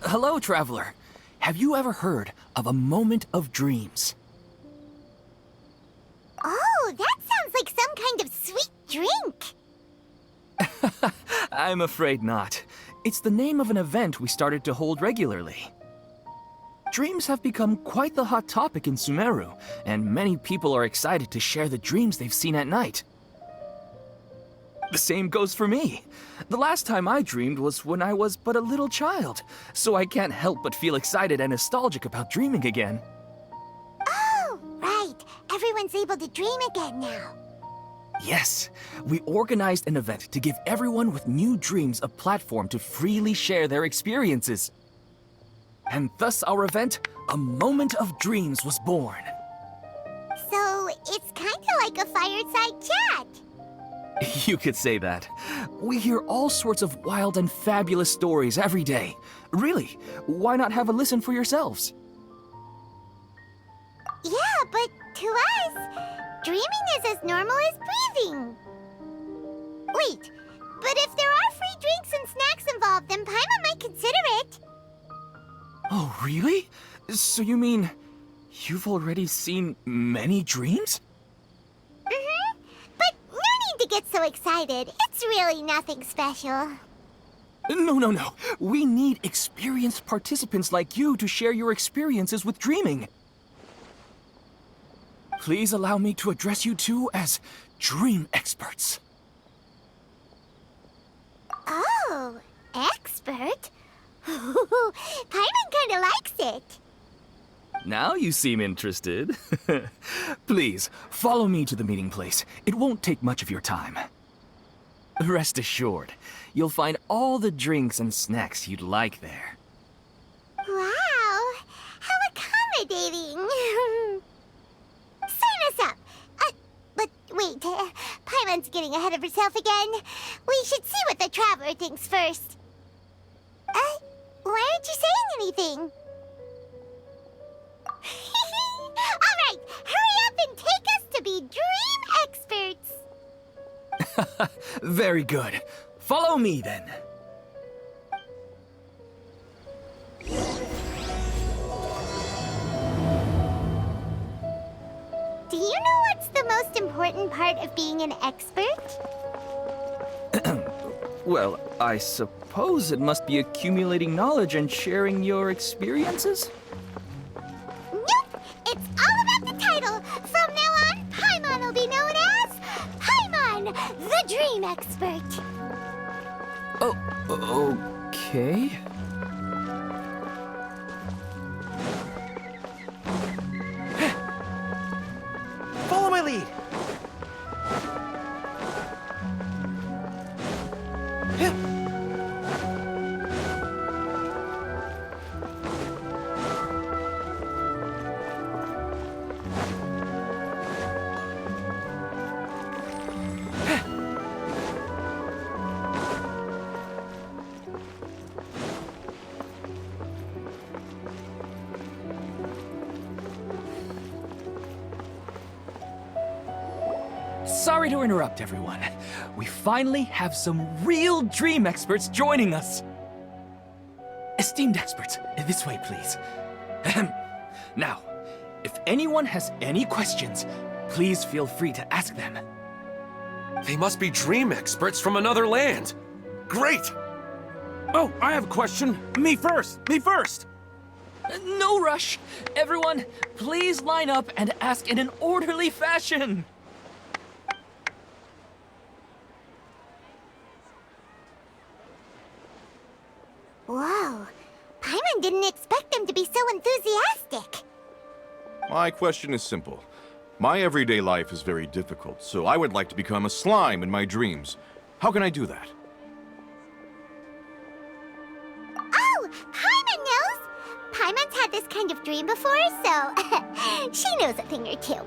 Hello, traveler. Have you ever heard of a moment of dreams? Oh, that sounds like some kind of sweet drink. I'm afraid not. It's the name of an event we started to hold regularly. Dreams have become quite the hot topic in Sumero, and many people are excited to share the dreams they've seen at night. The same goes for me. The last time I dreamed was when I was but a little child, so I can't help but feel excited and nostalgic about dreaming again. Oh, right. Everyone's able to dream again now. Yes, we organized an event to give everyone with new dreams a platform to freely share their experiences. And thus our event, A Moment of Dreams, was born. So, it's kinda like a fireside chat. You could say that. We hear all sorts of wild and fabulous stories every day. Really, why not have a listen for yourselves? Yeah, but to us, dreaming is as normal as breathing. Wait, but if there are free drinks and snacks involved, then Paimon might consider it. Oh, really? So you mean you've already seen many dreams? Mm-hmm. But no need to get so excited. It's really nothing special. No. We need experienced participants like you to share your experiences with dreaming. Please allow me to address you two as dream experts. Oh, expert? Paimon kinda likes it. Now you seem interested. Please, follow me to the meeting place. It won't take much of your time. Rest assured, you'll find all the drinks and snacks you'd like there. Wow, how accommodating. Sign us up. But wait, Paimon's getting ahead of herself again. We should see what the traveler thinks first. Why aren't you saying anything? All right, hurry up and take us to be dream experts. Very good. Follow me then. Do you know what's the most important part of being an expert? Well, I suppose it must be accumulating knowledge and sharing your experiences? Nope! It's all about the title! From now on, Paimon will be known as Paimon, the Dream Expert! Oh, okay. Follow my lead! Sorry to interrupt, everyone. We finally have some real dream experts joining us. Esteemed experts, this way, please. Ahem. Now, if anyone has any questions, please feel free to ask them. They must be dream experts from another land. Great! Oh, I have a question. Me first! Me first! No rush. Everyone, please line up and ask in an orderly fashion. Whoa, Paimon didn't expect them to be so enthusiastic. My question is simple. My everyday life is very difficult, so I would like to become a slime in my dreams. How can I do that? Oh, Paimon knows! Paimon's had this kind of dream before, so she knows a thing or two.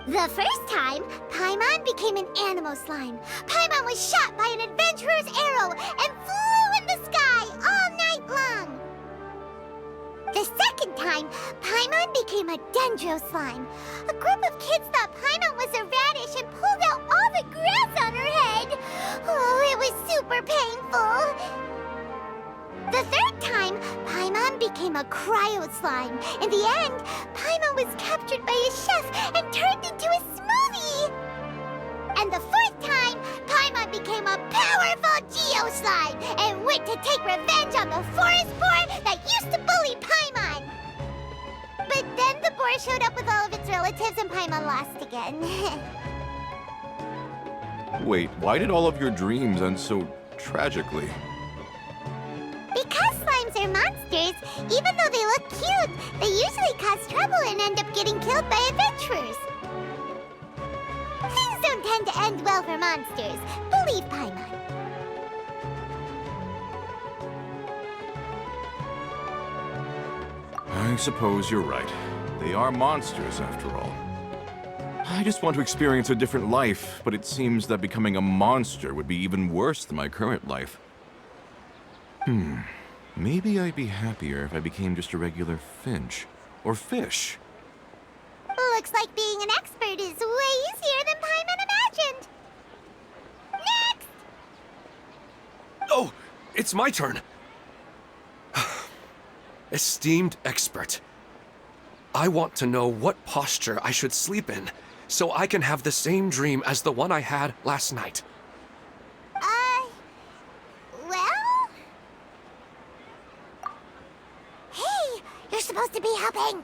The first time, Paimon became an animal slime. Paimon was shot by an adventurer's arrow and flew in the sky all night long. The second time, Paimon became a dendro slime. A group of kids thought Paimon was a radish and pulled out all the grass on her head. Oh, it was super painful. The third time, Paimon became a cryo slime. In the end, Paimon was captured by a chef and turned into a smoothie. And the fourth time, Paimon became a powerful geo slime and went to take revenge on the forest boar that used to bully Paimon. But then the boar showed up with all of its relatives and Paimon lost again. Wait, why did all of your dreams end so tragically? Because slimes are monsters, even though they look cute, they usually cause trouble and end up getting killed by adventurers. Things don't tend to end well for monsters. Believe Paimon. I suppose you're right. They are monsters, after all. I just want to experience a different life, but it seems that becoming a monster would be even worse than my current life. Maybe I'd be happier if I became just a regular finch. Or fish. Looks like being an expert is way easier than Paimon imagined. Next! Oh, it's my turn. Esteemed expert, I want to know what posture I should sleep in so I can have the same dream as the one I had last night. Well? Hey, you're supposed to be helping.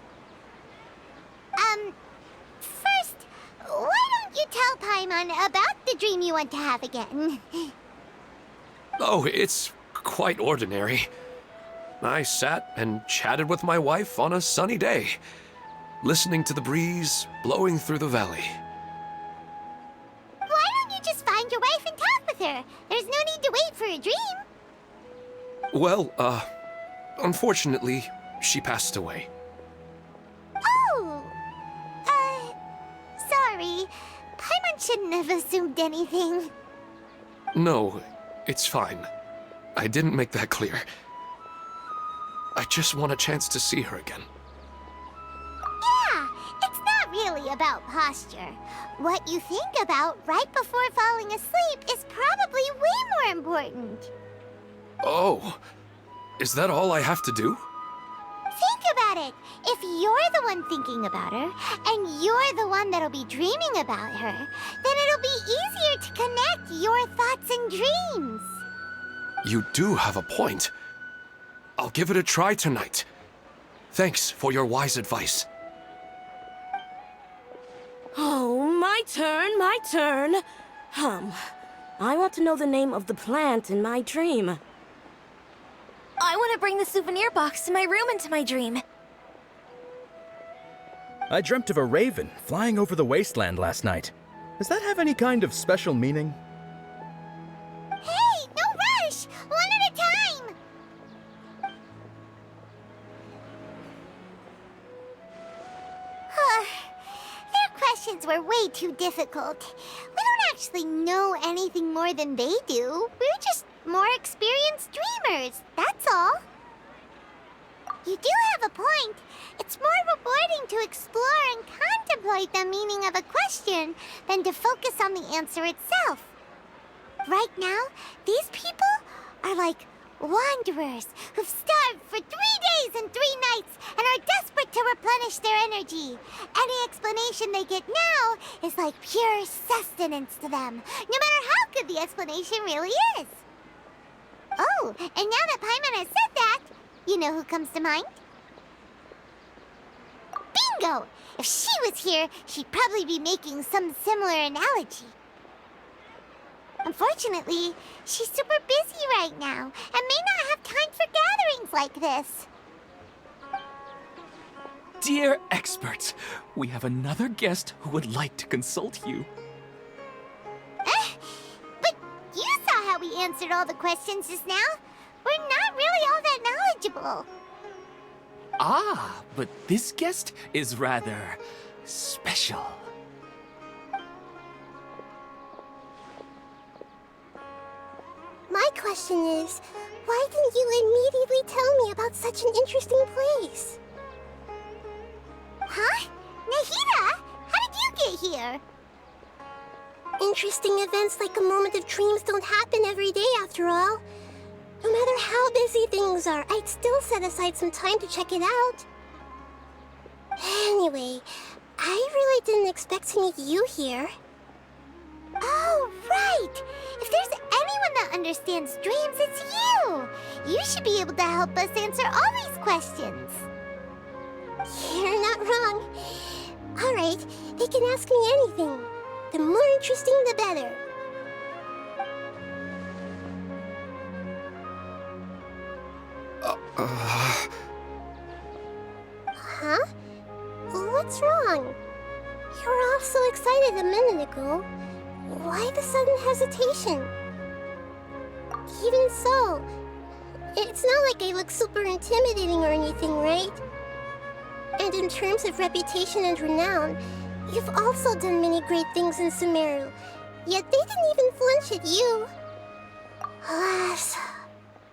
First, why don't you tell Paimon about the dream you want to have again? Oh, it's quite ordinary. I sat and chatted with my wife on a sunny day, listening to the breeze blowing through the valley. Why don't you just find your wife and talk with her? There's no need to wait for a dream. Well, unfortunately, she passed away. Oh, sorry. Paimon shouldn't have assumed anything. No, it's fine. I didn't make that clear. I just want a chance to see her again. Yeah, it's not really about posture. What you think about right before falling asleep is probably way more important. Oh, is that all I have to do? Think about it. If you're the one thinking about her, and you're the one that'll be dreaming about her, then it'll be easier to connect your thoughts and dreams. You do have a point. I'll give it a try tonight. Thanks for your wise advice. Oh, my turn, my turn. I want to know the name of the plant in my dream. I want to bring the souvenir box to my room into my dream. I dreamt of a raven flying over the wasteland last night. Does that have any kind of special meaning? Hey, no rush! One at a time! Their questions were way too difficult. We don't actually know anything more than they do. We're just more experienced dreamers, that's all. You do have a point. It's more rewarding to explore and contemplate the meaning of a question than to focus on the answer itself. Right now, these people are like wanderers who've starved for 3 days and 3 nights and are desperate to replenish their energy. Any explanation they get now is like pure sustenance to them, no matter how good the explanation really is. Oh, and now that Paimon has said that, you know who comes to mind? Bingo! If she was here, she'd probably be making some similar analogy. Unfortunately, she's super busy right now and may not have time for gatherings like this. Dear experts, we have another guest who would like to consult you. But you saw how we answered all the questions just now. We're not really all that knowledgeable. Ah, but this guest is rather special. My question is, Why didn't you immediately tell me about such an interesting place? Huh? Nahida? How did you get here? Interesting events like a moment of dreams don't happen every day after all. No matter how busy things are, I'd still set aside some time to check it out. Anyway, I really didn't expect to meet you here. Oh, right! If there's anyone that understands dreams, it's you! You should be able to help us answer all these questions. You're not wrong. Alright, they can ask me anything. The more interesting, the better. Huh? What's wrong? You were all so excited a minute ago. Why the sudden hesitation? Even so, it's not like I look super intimidating or anything, right? And in terms of reputation and renown, you've also done many great things in Sumero, yet they didn't even flinch at you. Alas,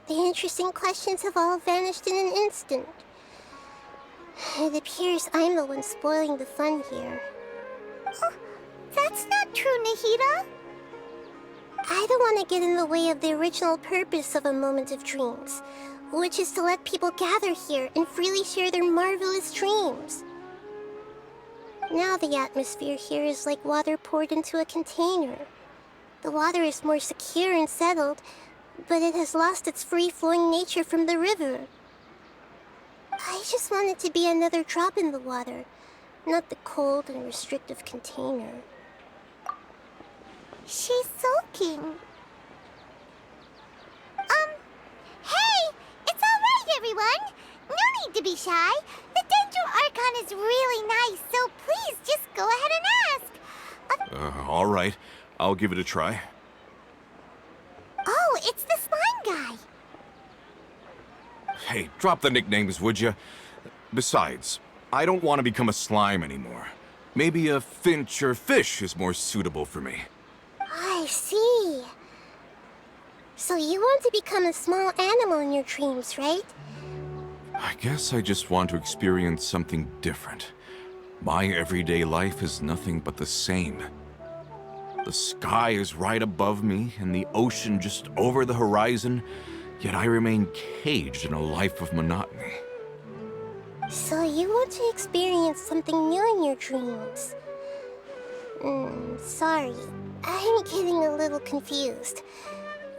the interesting questions have all vanished in an instant. It appears I'm the one spoiling the fun here. Oh, that's not true, Nahida. I don't want to get in the way of the original purpose of a moment of dreams, which is to let people gather here and freely share their marvelous dreams. Now the atmosphere here is like water poured into a container. The water is more secure and settled, but it has lost its free-flowing nature from the river. I just want it to be another drop in the water, not the cold and restrictive container. She's sulking. Hey! It's alright, everyone! No need to be shy. The Dendro Archon is really nice, so please just go ahead and ask. All right. I'll give it a try. Oh, it's the slime guy. Hey, drop the nicknames, would you? Besides, I don't want to become a slime anymore. Maybe a finch or fish is more suitable for me. I see. So you want to become a small animal in your dreams, right? I guess I just want to experience something different. My everyday life is nothing but the same. The sky is right above me, and the ocean just over the horizon, yet I remain caged in a life of monotony. So you want to experience something new in your dreams? Sorry. I'm getting a little confused.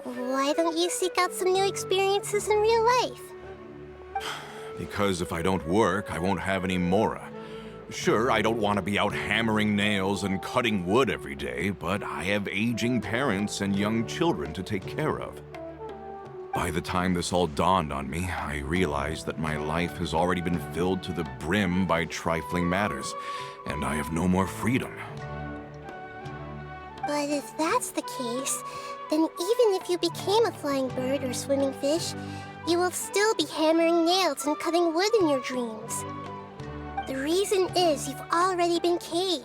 Why don't you seek out some new experiences in real life? Because if I don't work, I won't have any mora. Sure, I don't want to be out hammering nails and cutting wood every day, but I have aging parents and young children to take care of. By the time this all dawned on me, I realized that my life has already been filled to the brim by trifling matters, and I have no more freedom. But if that's the case, then even if you became a flying bird or swimming fish, you will still be hammering nails and cutting wood in your dreams. The reason is you've already been caged.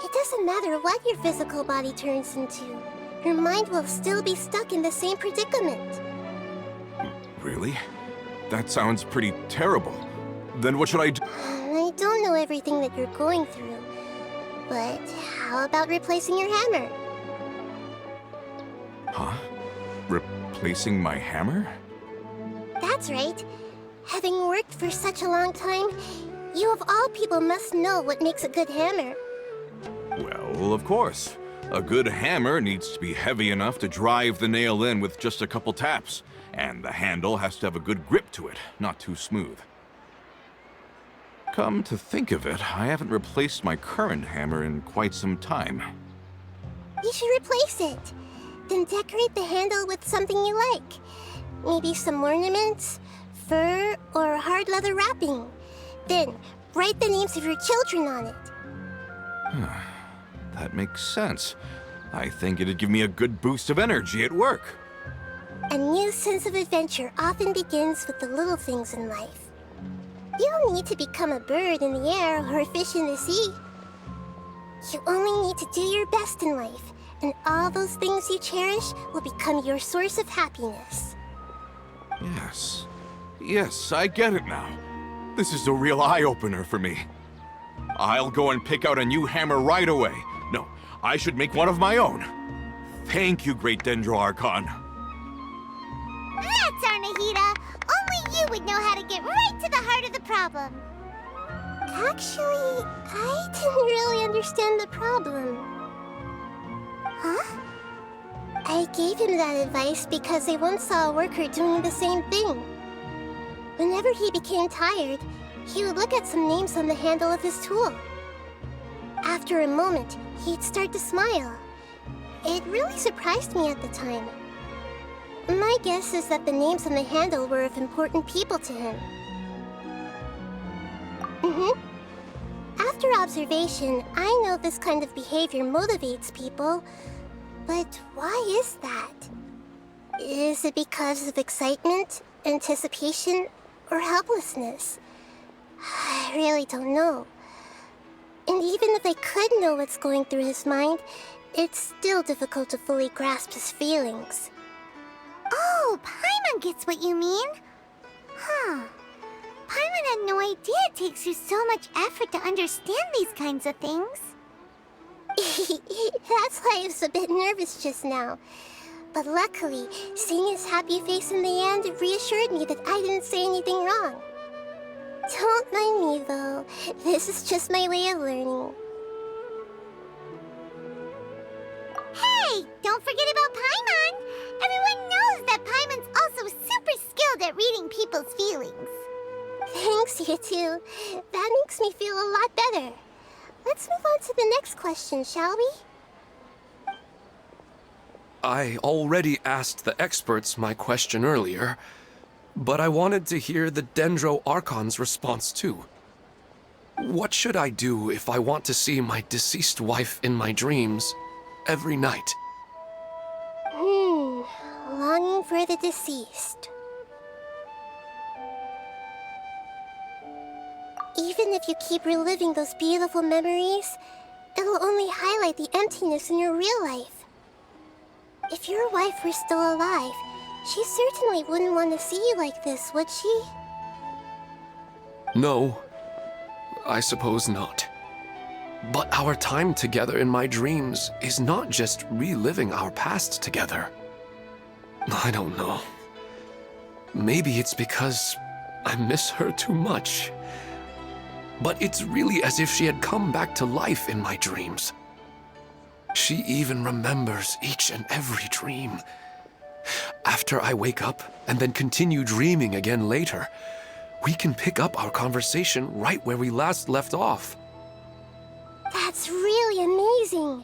It doesn't matter what your physical body turns into. Your mind will still be stuck in the same predicament. Really? That sounds pretty terrible. Then what should I do? I don't know everything that you're going through, but how about replacing your hammer? Huh? Replacing my hammer? That's right. Having worked for such a long time, you of all people must know what makes a good hammer. Well, of course. A good hammer needs to be heavy enough to drive the nail in with just a couple taps, and the handle has to have a good grip to it, not too smooth. Come to think of it, I haven't replaced my current hammer in quite some time. You should replace it. Then decorate the handle with something you like. Maybe some ornaments, fur, or hard leather wrapping. Then, write the names of your children on it. That makes sense. I think it'd give me a good boost of energy at work. A new sense of adventure often begins with the little things in life. You don't need to become a bird in the air or a fish in the sea. You only need to do your best in life, and all those things you cherish will become your source of happiness. Yes. Yes, I get it now. This is a real eye-opener for me. I'll go and pick out a new hammer right away. No, I should make one of my own. Thank you, Great Dendro Archon. That's our Nahida. Only you would know how to get right to the heart of the problem. Actually, I didn't really understand the problem. Huh? I gave him that advice because I once saw a worker doing the same thing. Whenever he became tired, he would look at some names on the handle of his tool. After a moment, he'd start to smile. It really surprised me at the time. My guess is that the names on the handle were of important people to him. After observation, I know this kind of behavior motivates people, but why is that? Is it because of excitement, anticipation, or helplessness? I really don't know. And even if I could know what's going through his mind, it's still difficult to fully grasp his feelings. Oh, Paimon gets what you mean. Huh. Paimon had no idea it takes you so much effort to understand these kinds of things. That's why I was a bit nervous just now. But luckily, seeing his happy face in the end reassured me that I didn't say anything wrong. Don't mind me, though. This is just my way of learning. Hey! Don't forget about Paimon! Everyone knows that Paimon's also super skilled at reading people's feelings. Thanks, you two. That makes me feel a lot better. Let's move on to the next question, shall we? I already asked the experts my question earlier, but I wanted to hear the Dendro Archon's response too. What should I do if I want to see my deceased wife in my dreams every night? Longing for the deceased. Even if you keep reliving those beautiful memories, it'll only highlight the emptiness in your real life. If your wife were still alive, she certainly wouldn't want to see you like this, would she? No, I suppose not. But our time together in my dreams is not just reliving our past together. I don't know. Maybe it's because I miss her too much. But it's really as if she had come back to life in my dreams. She even remembers each and every dream. After I wake up and then continue dreaming again later, we can pick up our conversation right where we last left off. That's really amazing.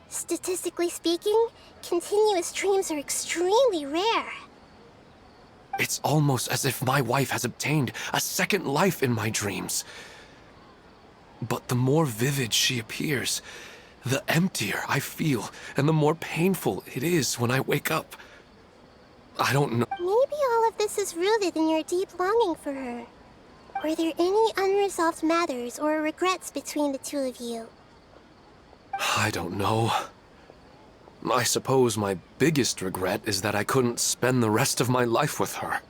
Statistically speaking, continuous dreams are extremely rare. It's almost as if my wife has obtained a second life in my dreams. But the more vivid she appears, the emptier I feel, and the more painful it is when I wake up. I don't know. Maybe all of this is rooted in your deep longing for her. Were there any unresolved matters or regrets between the two of you? I don't know. I suppose my biggest regret is that I couldn't spend the rest of my life with her.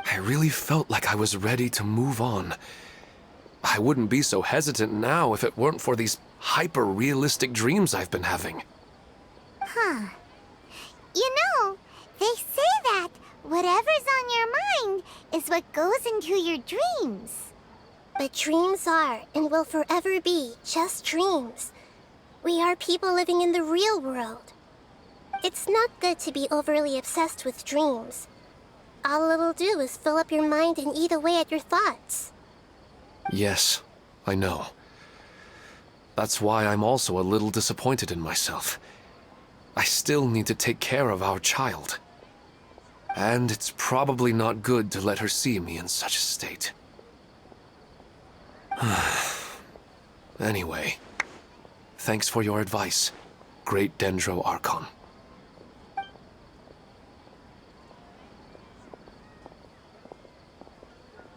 I really felt like I was ready to move on. I wouldn't be so hesitant now if it weren't for these hyper-realistic dreams I've been having. Huh. You know, they say that whatever's on your mind is what goes into your dreams. But dreams are, and will forever be, just dreams. We are people living in the real world. It's not good to be overly obsessed with dreams. All it'll do is fill up your mind and eat away at your thoughts. Yes, I know. That's why I'm also a little disappointed in myself. I still need to take care of our child. And it's probably not good to let her see me in such a state. Anyway, thanks for your advice, Great Dendro Archon.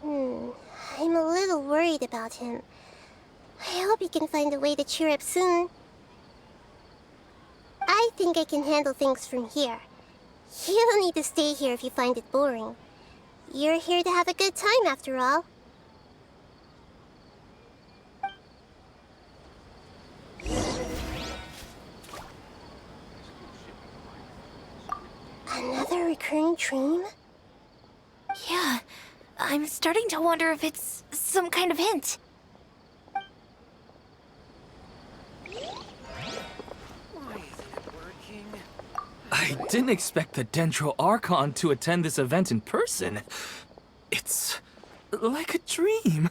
I'm a little worried about him. I hope he can find a way to cheer up soon. I think I can handle things from here. You don't need to stay here if you find it boring. You're here to have a good time, after all. Another recurring dream? Yeah, I'm starting to wonder if it's some kind of hint. I didn't expect the Dendro Archon to attend this event in person. It's like a dream.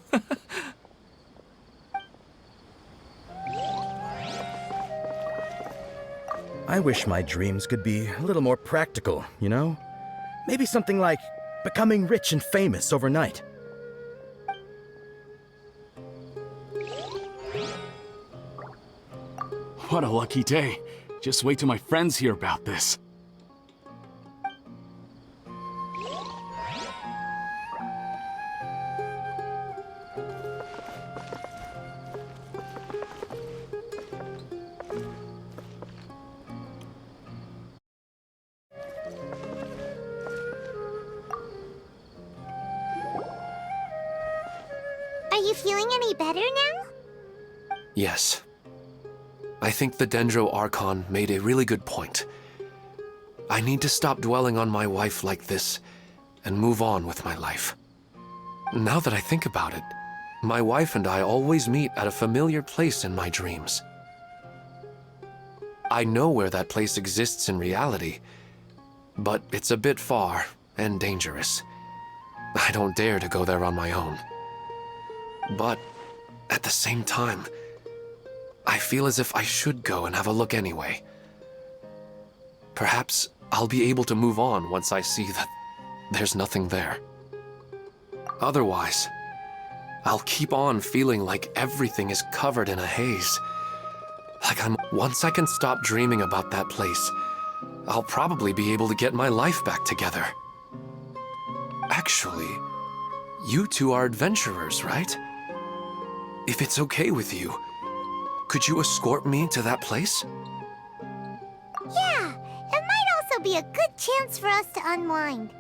I wish my dreams could be a little more practical, you know? Maybe something like becoming rich and famous overnight. What a lucky day. Just wait till my friends hear about this. Are you feeling any better now? Yes. I think the Dendro Archon made a really good point. I need to stop dwelling on my wife like this and move on with my life. Now that I think about it, my wife and I always meet at a familiar place in my dreams. I know where that place exists in reality, but it's a bit far and dangerous. I don't dare to go there on my own. But at the same time, I feel as if I should go and have a look anyway. Perhaps I'll be able to move on once I see that there's nothing there. Otherwise, I'll keep on feeling like everything is covered in a haze. Once I can stop dreaming about that place, I'll probably be able to get my life back together. Actually, you two are adventurers, right? If it's okay with you, could you escort me to that place? Yeah, it might also be a good chance for us to unwind.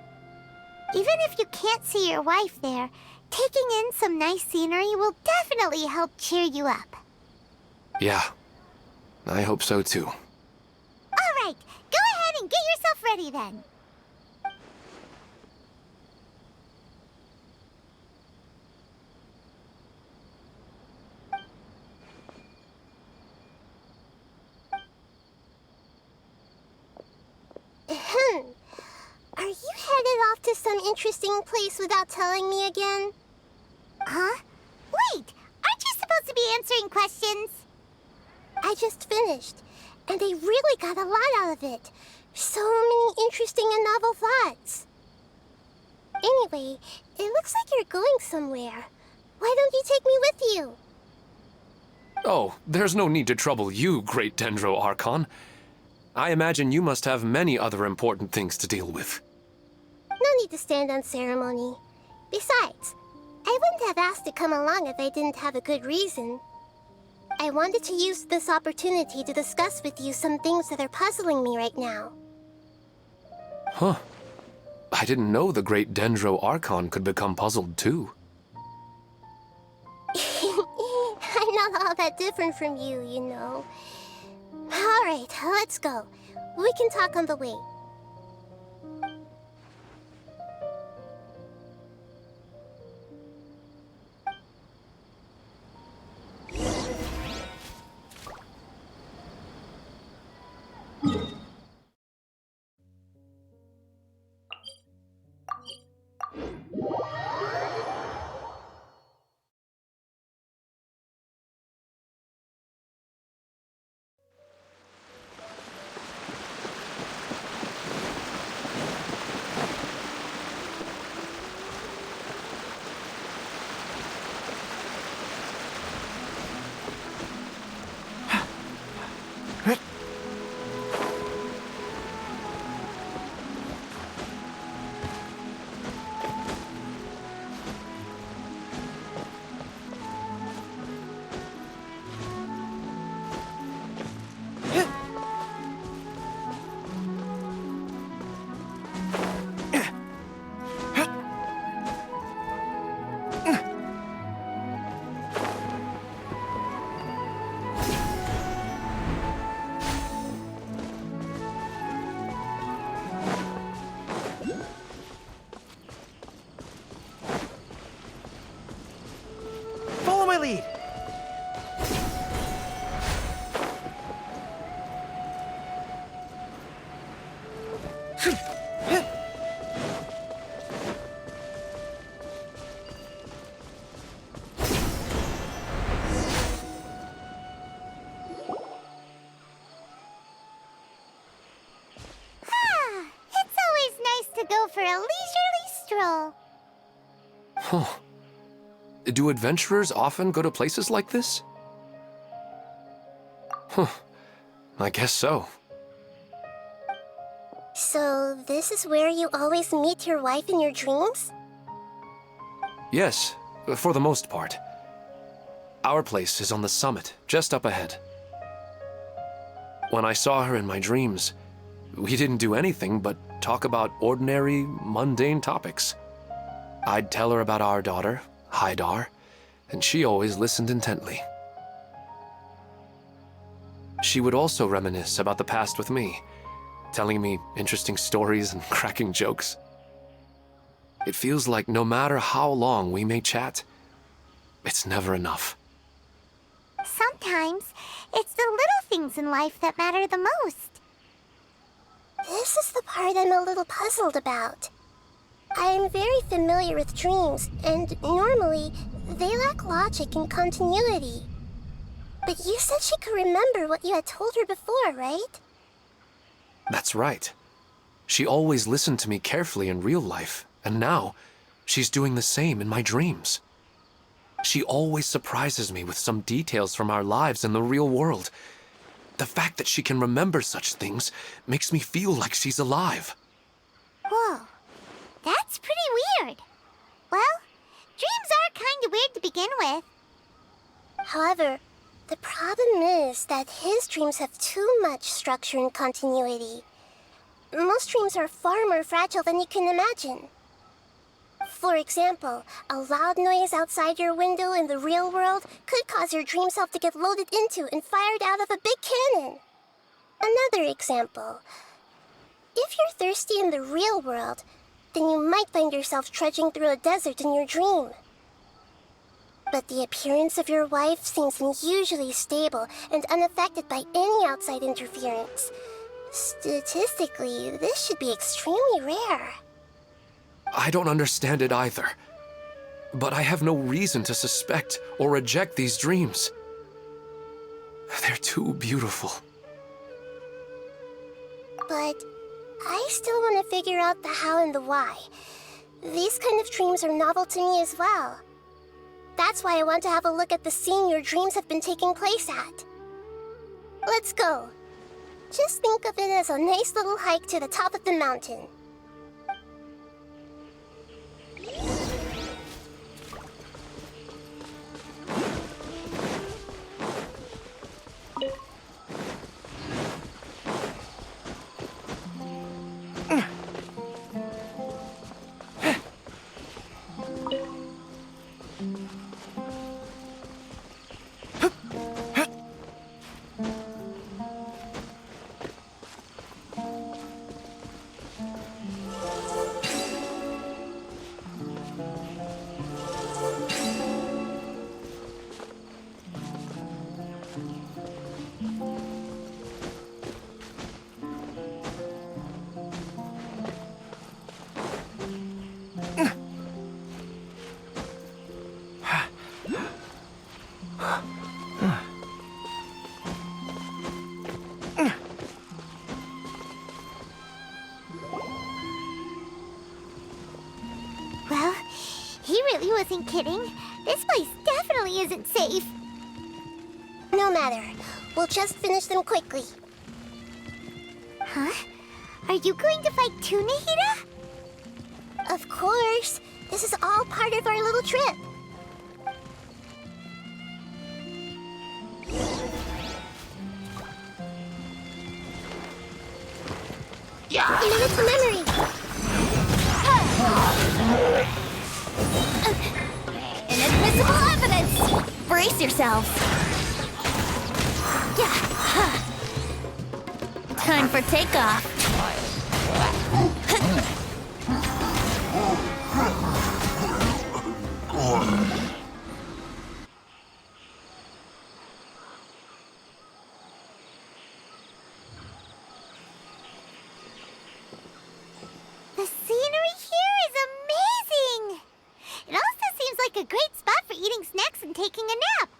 Even if you can't see your wife there, taking in some nice scenery will definitely help cheer you up. Yeah, I hope so too. All right, go ahead and get yourself ready then. Are you headed off to some interesting place without telling me again? Huh? Wait, aren't you supposed to be answering questions? I just finished, and I really got a lot out of it. So many interesting and novel thoughts. Anyway, it looks like you're going somewhere. Why don't you take me with you? Oh, there's no need to trouble you, great Dendro Archon. I imagine you must have many other important things to deal with. No need to stand on ceremony. Besides, I wouldn't have asked to come along if I didn't have a good reason. I wanted to use this opportunity to discuss with you some things that are puzzling me right now. Huh. I didn't know the great Dendro Archon could become puzzled too. I'm not all that different from you, you know. All right, let's go. We can talk on the way. lead. It's always nice to go for a leisurely stroll. Huh. Do adventurers often go to places like this? Huh. I guess so. So, this is where you always meet your wife in your dreams? Yes, for the most part. Our place is on the summit, just up ahead. When I saw her in my dreams, we didn't do anything but talk about ordinary, mundane topics. I'd tell her about our daughter, Haidar, and she always listened intently. She would also reminisce about the past with me, telling me interesting stories and cracking jokes. It feels like no matter how long we may chat, it's never enough. Sometimes, it's the little things in life that matter the most. This is the part I'm a little puzzled about. I am very familiar with dreams, and normally, they lack logic and continuity. But you said she could remember what you had told her before, right? That's right. She always listened to me carefully in real life, and now, she's doing the same in my dreams. She always surprises me with some details from our lives in the real world. The fact that she can remember such things makes me feel like she's alive. Whoa, that's pretty weird. Well, dreams are kind of weird to begin with. However, the problem is that his dreams have too much structure and continuity. Most dreams are far more fragile than you can imagine. For example, a loud noise outside your window in the real world could cause your dream self to get loaded into and fired out of a big cannon. Another example. If you're thirsty in the real world, then you might find yourself trudging through a desert in your dream. But the appearance of your wife seems unusually stable and unaffected by any outside interference. Statistically, this should be extremely rare. I don't understand it either. But I have no reason to suspect or reject these dreams. They're too beautiful. But I still want to figure out the how and the why. These kind of dreams are novel to me as well. That's why I want to have a look at the scene your dreams have been taking place at. Let's go. Just think of it as a nice little hike to the top of the mountain. Well, he really wasn't kidding. This place definitely isn't safe. No matter. We'll just finish them quickly. Huh? Are you going to fight too, Nahida? Of course. This is all part of our little trip. Minute to memory. Inadmissible evidence! Brace yourselves. Time for takeoff. great spot for eating snacks and taking a nap.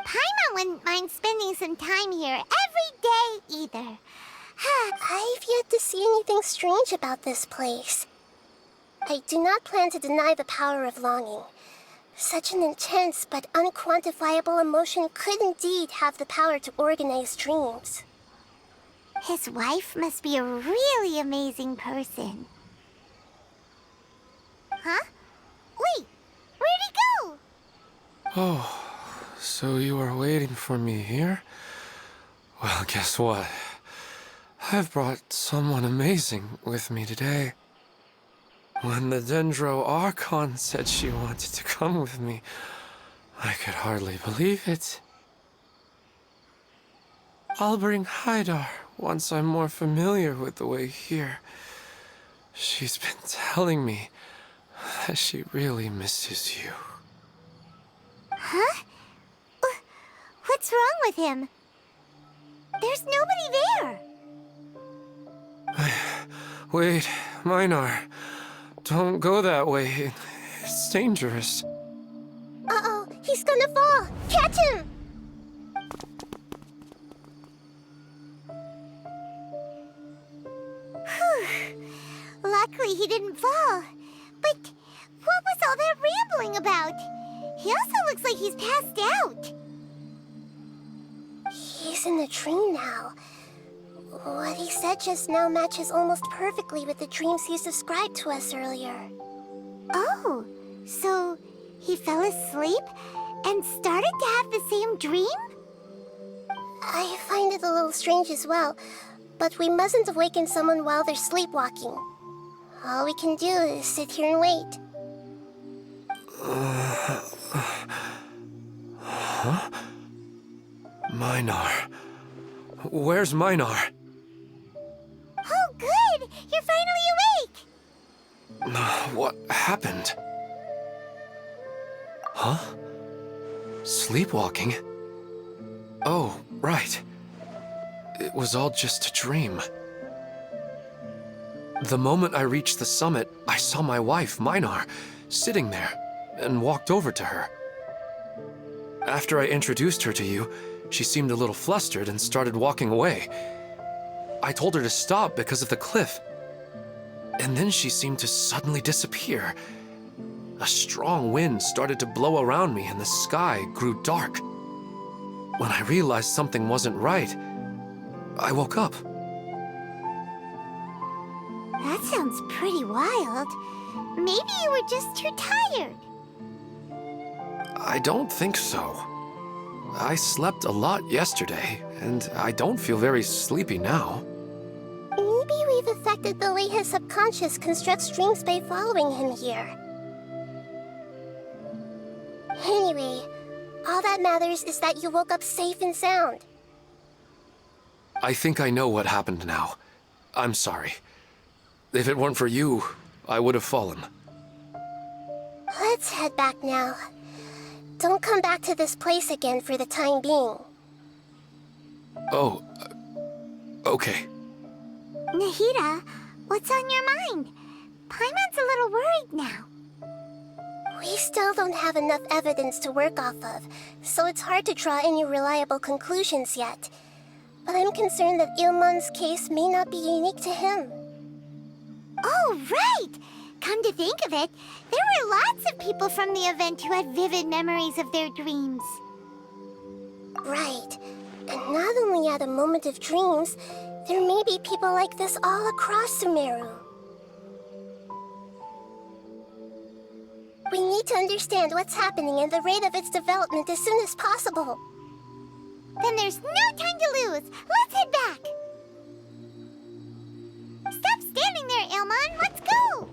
Paimon wouldn't mind spending some time here every day either. I've yet to see anything strange about this place. I do not plan to deny the power of longing. Such an intense but unquantifiable emotion could indeed have the power to organize dreams. His wife must be a really amazing person. Huh? Wait, where'd he go? Oh, so you are waiting for me here? Well, guess what? I've brought someone amazing with me today. When the Dendro Archon said she wanted to come with me, I could hardly believe it. I'll bring Haidar once I'm more familiar with the way here. She's been telling me that she really misses you. Huh? What's wrong with him? There's nobody there. Wait, Minar. Don't go that way. It's dangerous. Uh-oh, he's gonna fall! Catch him! Luckily he didn't fall. But what was all that rambling about? He also looks like he's passed out. He's in the dream now. What he said just now matches almost perfectly with the dreams he's described to us earlier. Oh, so he fell asleep and started to have the same dream? I find it a little strange as well, but we mustn't awaken someone while they're sleepwalking. All we can do is sit here and wait. Huh? Minar. Where's Minar? Oh, good! You're finally awake! What happened? Huh? Sleepwalking? Oh, right. It was all just a dream. The moment I reached the summit, I saw my wife, Minar, sitting there, and walked over to her. After I introduced her to you, she seemed a little flustered and started walking away. I told her to stop because of the cliff. And then she seemed to suddenly disappear. A strong wind started to blow around me and the sky grew dark. When I realized something wasn't right, I woke up. That sounds pretty wild. Maybe you were just too tired. I don't think so. I slept a lot yesterday, and I don't feel very sleepy now. Maybe we've affected the way his subconscious constructs dreams by following him here. Anyway, all that matters is that you woke up safe and sound. I think I know what happened now. I'm sorry. If it weren't for you, I would have fallen. Let's head back now. Don't come back to this place again for the time being. Oh, okay. Nahida, what's on your mind? Paimon's a little worried now. We still don't have enough evidence to work off of, so it's hard to draw any reliable conclusions yet. But I'm concerned that Ilmon's case may not be unique to him. Oh, right! Come to think of it, there were lots of people from the event who had vivid memories of their dreams. Right. And not only at a moment of dreams, there may be people like this all across Sumero. We need to understand what's happening and the rate of its development as soon as possible. Then there's no time to lose. Let's head back. Stop standing there, Ilmon. Let's go.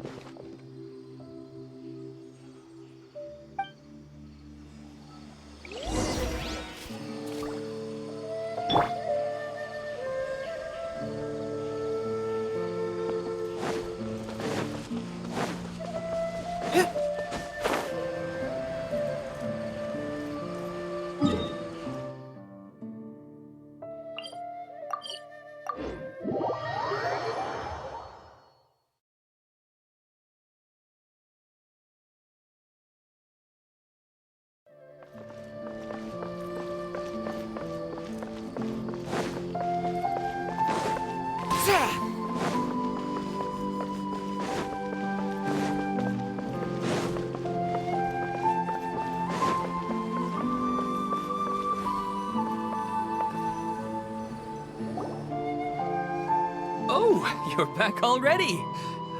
Ooh, you're back already.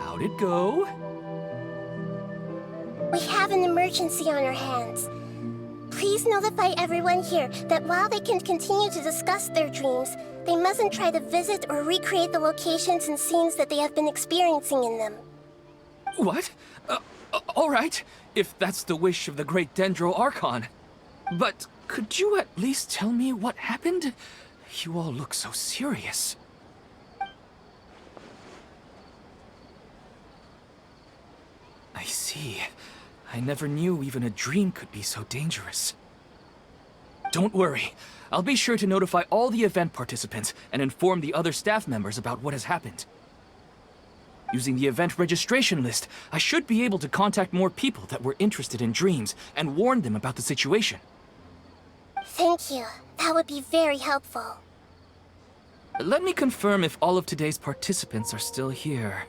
How'd it go? We have an emergency on our hands. Please notify everyone here that while they can continue to discuss their dreams, they mustn't try to visit or recreate the locations and scenes that they have been experiencing in them. What? All right, if that's the wish of the great Dendro Archon. But could you at least tell me what happened? You all look so serious. I see. I never knew even a dream could be so dangerous. Don't worry. I'll be sure to notify all the event participants and inform the other staff members about what has happened. Using the event registration list, I should be able to contact more people that were interested in dreams and warn them about the situation. Thank you. That would be very helpful. Let me confirm if all of today's participants are still here.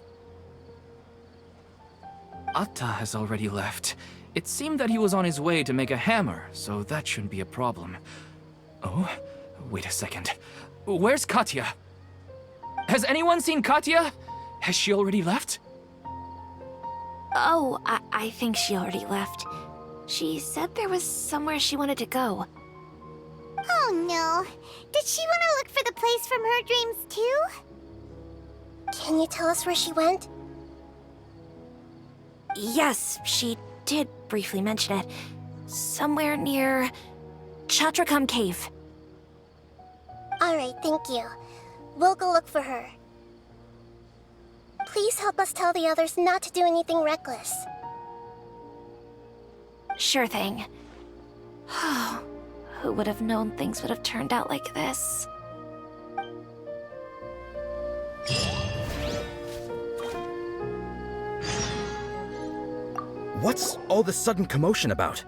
Atta has already left. It seemed that he was on his way to make a hammer, so that shouldn't be a problem. Oh, wait a second. Where's Katya? Has anyone seen Katya? Has she already left? Oh, I think she already left. She said there was somewhere she wanted to go. Oh no. Did she want to look for the place from her dreams too? Can you tell us where she went? Yes, she did briefly mention it. Somewhere near Chatrakam Cave. Alright, thank you. We'll go look for her. Please help us tell the others not to do anything reckless. Sure thing. Who would have known things would have turned out like this? What's all this sudden commotion about?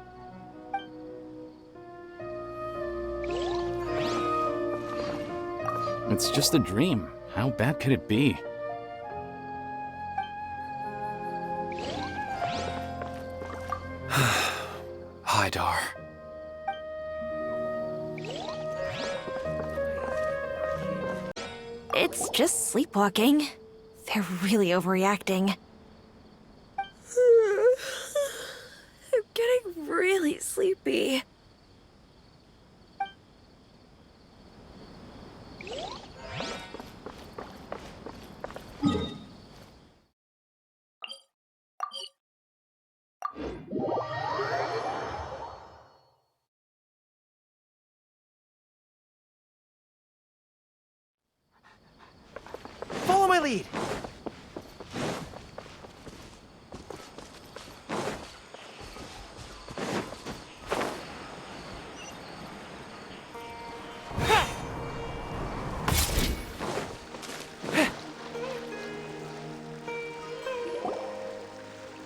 It's just a dream. How bad could it be? Haidar. It's just sleepwalking. They're really overreacting. I'm getting really sleepy. Follow my lead!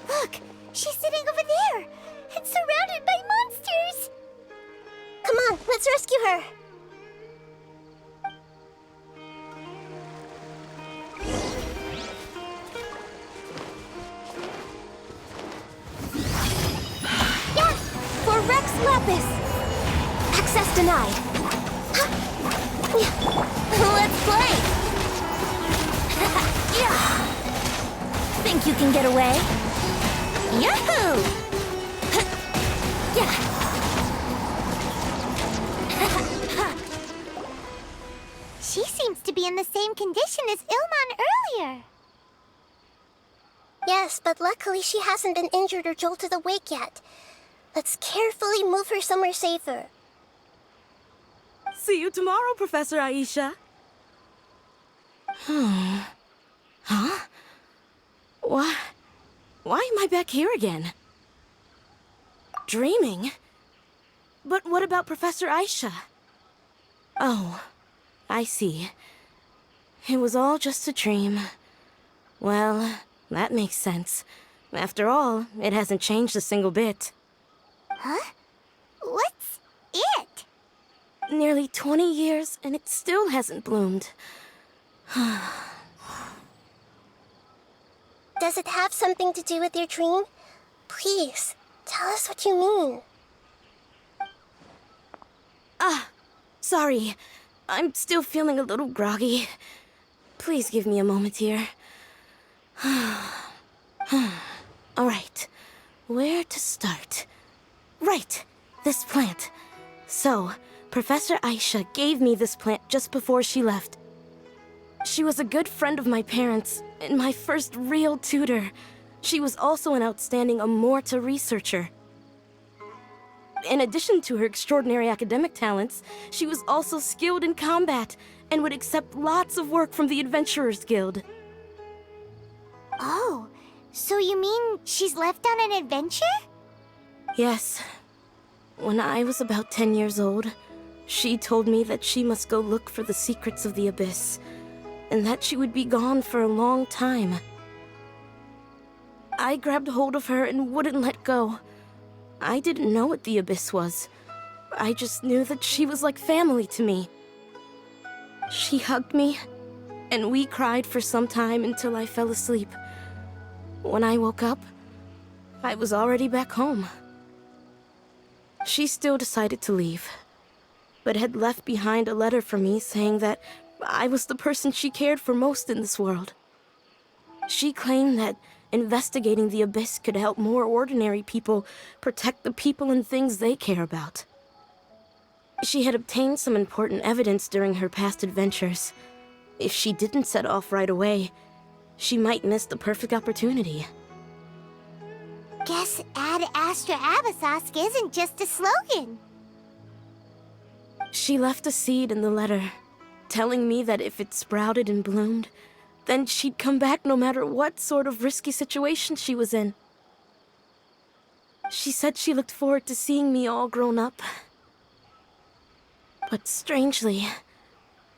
Look! She's sitting over there! And surrounded by monsters! Come on, let's rescue her! Lapis! Access denied. Let's play! Think you can get away? Yahoo! She seems to be in the same condition as Ilman earlier. Yes, but luckily she hasn't been injured or jolted awake yet. Let's carefully move her somewhere safer. See you tomorrow, Professor Aisha. Huh? Why am I back here again? Dreaming? But what about Professor Aisha? Oh, I see. It was all just a dream. Well, that makes sense. After all, it hasn't changed a single bit. Huh? What's it? Nearly 20 years, and it still hasn't bloomed. Does it have something to do with your dream? Please, tell us what you mean. Sorry. I'm still feeling a little groggy. Please give me a moment here. All right, where to start? Right, this plant. So, Professor Aisha gave me this plant just before she left. She was a good friend of my parents, and my first real tutor. She was also an outstanding Amorta researcher. In addition to her extraordinary academic talents, she was also skilled in combat and would accept lots of work from the Adventurers Guild. Oh, so you mean she's left on an adventure? Yes. When I was about 10 years old, she told me that she must go look for the secrets of the Abyss, and that she would be gone for a long time. I grabbed hold of her and wouldn't let go. I didn't know what the Abyss was. I just knew that she was like family to me. She hugged me, and we cried for some time until I fell asleep. When I woke up, I was already back home. She still decided to leave, but had left behind a letter for me saying that I was the person she cared for most in this world. She claimed that investigating the Abyss could help more ordinary people protect the people and things they care about. She had obtained some important evidence during her past adventures. If she didn't set off right away, she might miss the perfect opportunity. Guess Ad Astra Abyssosque isn't just a slogan. She left a seed in the letter, telling me that if it sprouted and bloomed, then she'd come back no matter what sort of risky situation she was in. She said she looked forward to seeing me all grown up. But strangely,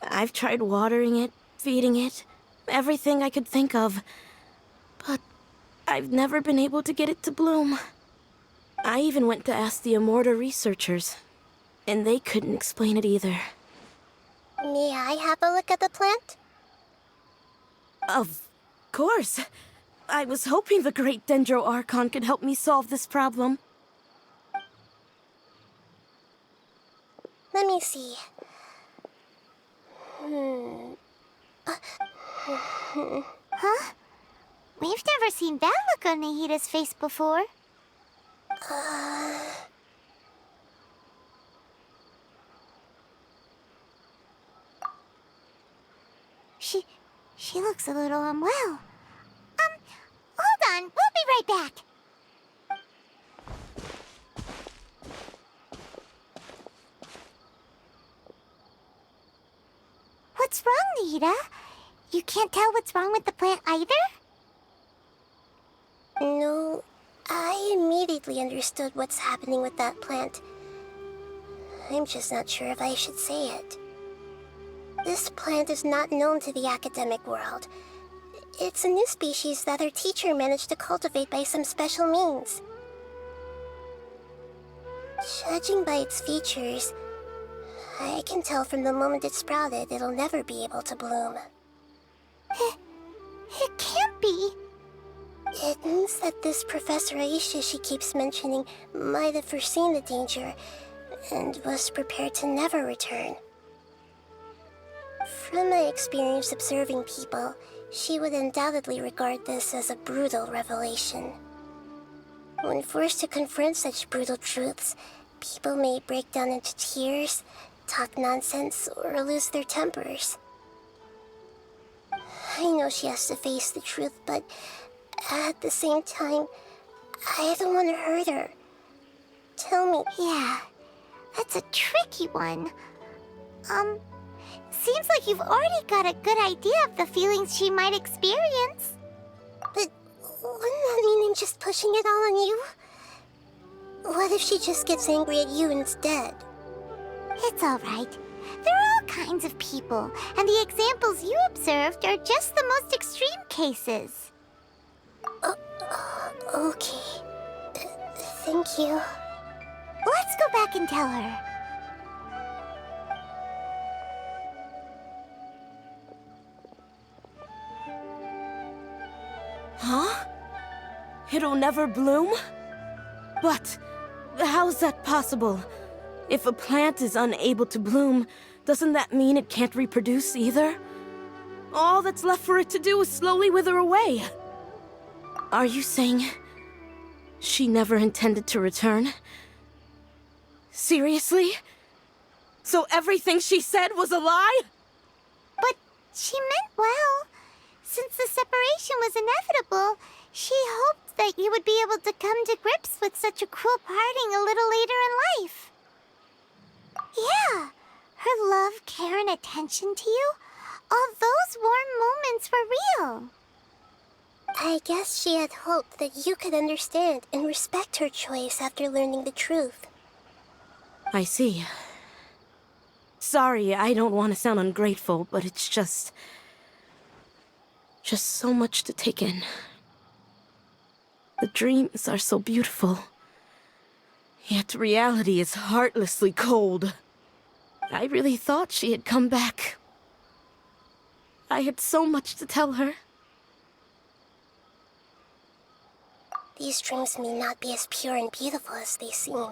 I've tried watering it, feeding it, everything I could think of, but I've never been able to get it to bloom. I even went to ask the Amorta researchers, and they couldn't explain it either. May I have a look at the plant? Of course. I was hoping the great Dendro Archon could help me solve this problem. Let me see. Huh? We've never seen that look on Nahida's face before. She looks a little unwell. Hold on, we'll be right back. What's wrong, Nahida? You can't tell what's wrong with the plant either? No, I immediately understood what's happening with that plant. I'm just not sure if I should say it. This plant is not known to the academic world. It's a new species that our teacher managed to cultivate by some special means. Judging by its features, I can tell from the moment it sprouted it'll never be able to bloom. It can't be. It means that this Professor Aisha she keeps mentioning might have foreseen the danger and was prepared to never return. From my experience observing people, she would undoubtedly regard this as a brutal revelation. When forced to confront such brutal truths, people may break down into tears, talk nonsense, or lose their tempers. I know she has to face the truth, but at the same time, I don't want to hurt her. Tell me. Yeah, that's a tricky one. Seems like you've already got a good idea of the feelings she might experience. But wouldn't that mean I'm just pushing it all on you? What if she just gets angry at you instead? It's all right. There are all kinds of people, and the examples you observed are just the most extreme cases. Okay. Thank you. Let's go back and tell her. Huh? It'll never bloom? But how's that possible? If a plant is unable to bloom, doesn't that mean it can't reproduce either? all that's left for it to do is slowly wither away. Are you saying she never intended to return? Seriously? So everything she said was a lie? But she meant well. Since the separation was inevitable, she hoped that you would be able to come to grips with such a cruel parting a little later in life. Yeah, her love, care, and attention to you, all those warm moments were real. I guess she had hoped that you could understand and respect her choice after learning the truth. I see. Sorry, I don't want to sound ungrateful, but it's just so much to take in. The dreams are so beautiful, yet reality is heartlessly cold. I really thought she had come back. I had so much to tell her. These dreams may not be as pure and beautiful as they seem.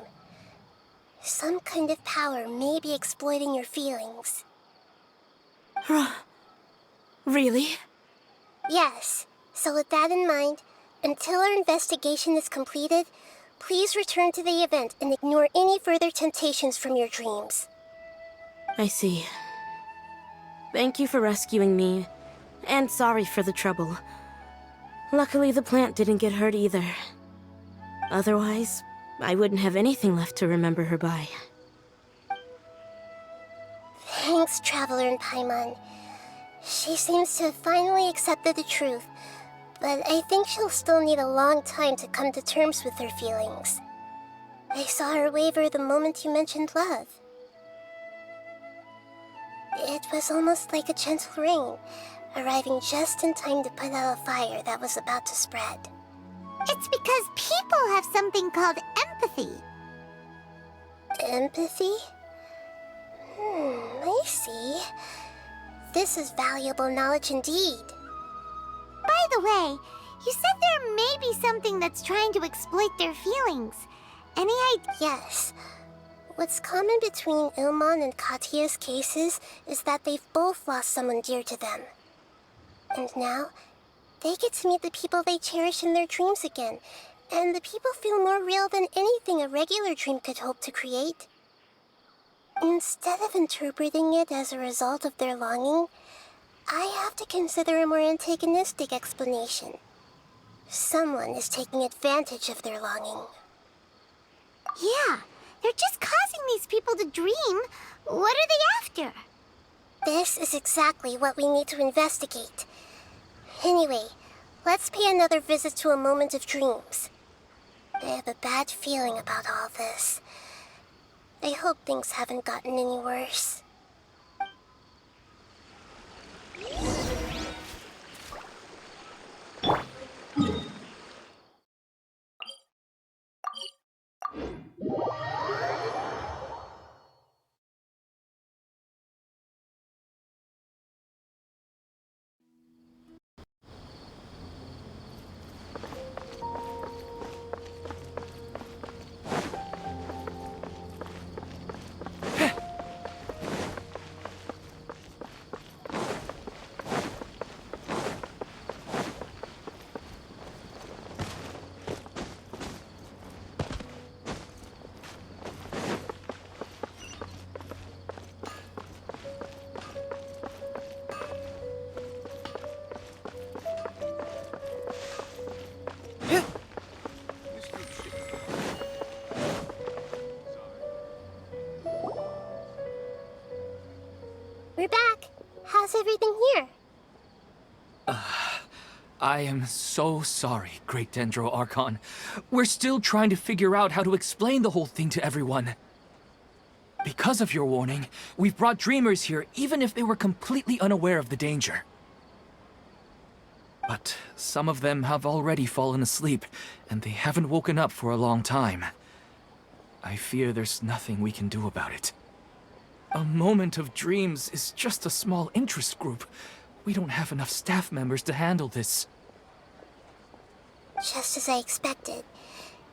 Some kind of power may be exploiting your feelings. Really? Yes. So with that in mind, until our investigation is completed, please return to the event and ignore any further temptations from your dreams. I see. Thank you for rescuing me, and sorry for the trouble. Luckily, the plant didn't get hurt either. Otherwise, I wouldn't have anything left to remember her by. Thanks, Traveler and Paimon. She seems to have finally accepted the truth, but I think she'll still need a long time to come to terms with her feelings. I saw her waver the moment you mentioned love. It was almost like a gentle rain, arriving just in time to put out a fire that was about to spread. It's because people have something called empathy. Empathy? I see. This is valuable knowledge indeed. By the way, you said there may be something that's trying to exploit their feelings. Any idea? Yes. What's common between Ilmon and Katya's cases is that they've both lost someone dear to them. And now, they get to meet the people they cherish in their dreams again, and the people feel more real than anything a regular dream could hope to create. Instead of interpreting it as a result of their longing, I have to consider a more antagonistic explanation. Someone is taking advantage of their longing. Yeah, they're just causing these people to dream. What are they after? This is exactly what we need to investigate. Anyway, let's pay another visit to a moment of dreams. I have a bad feeling about all this. I hope things haven't gotten any worse. We're back. How's everything here? I am so sorry, Great Dendro Archon. We're still trying to figure out how to explain the whole thing to everyone. Because of your warning, we've brought dreamers here even if they were completely unaware of the danger. But some of them have already fallen asleep, and they haven't woken up for a long time. I fear there's nothing we can do about it. A moment of dreams is just a small interest group. We don't have enough staff members to handle this. Just as I expected.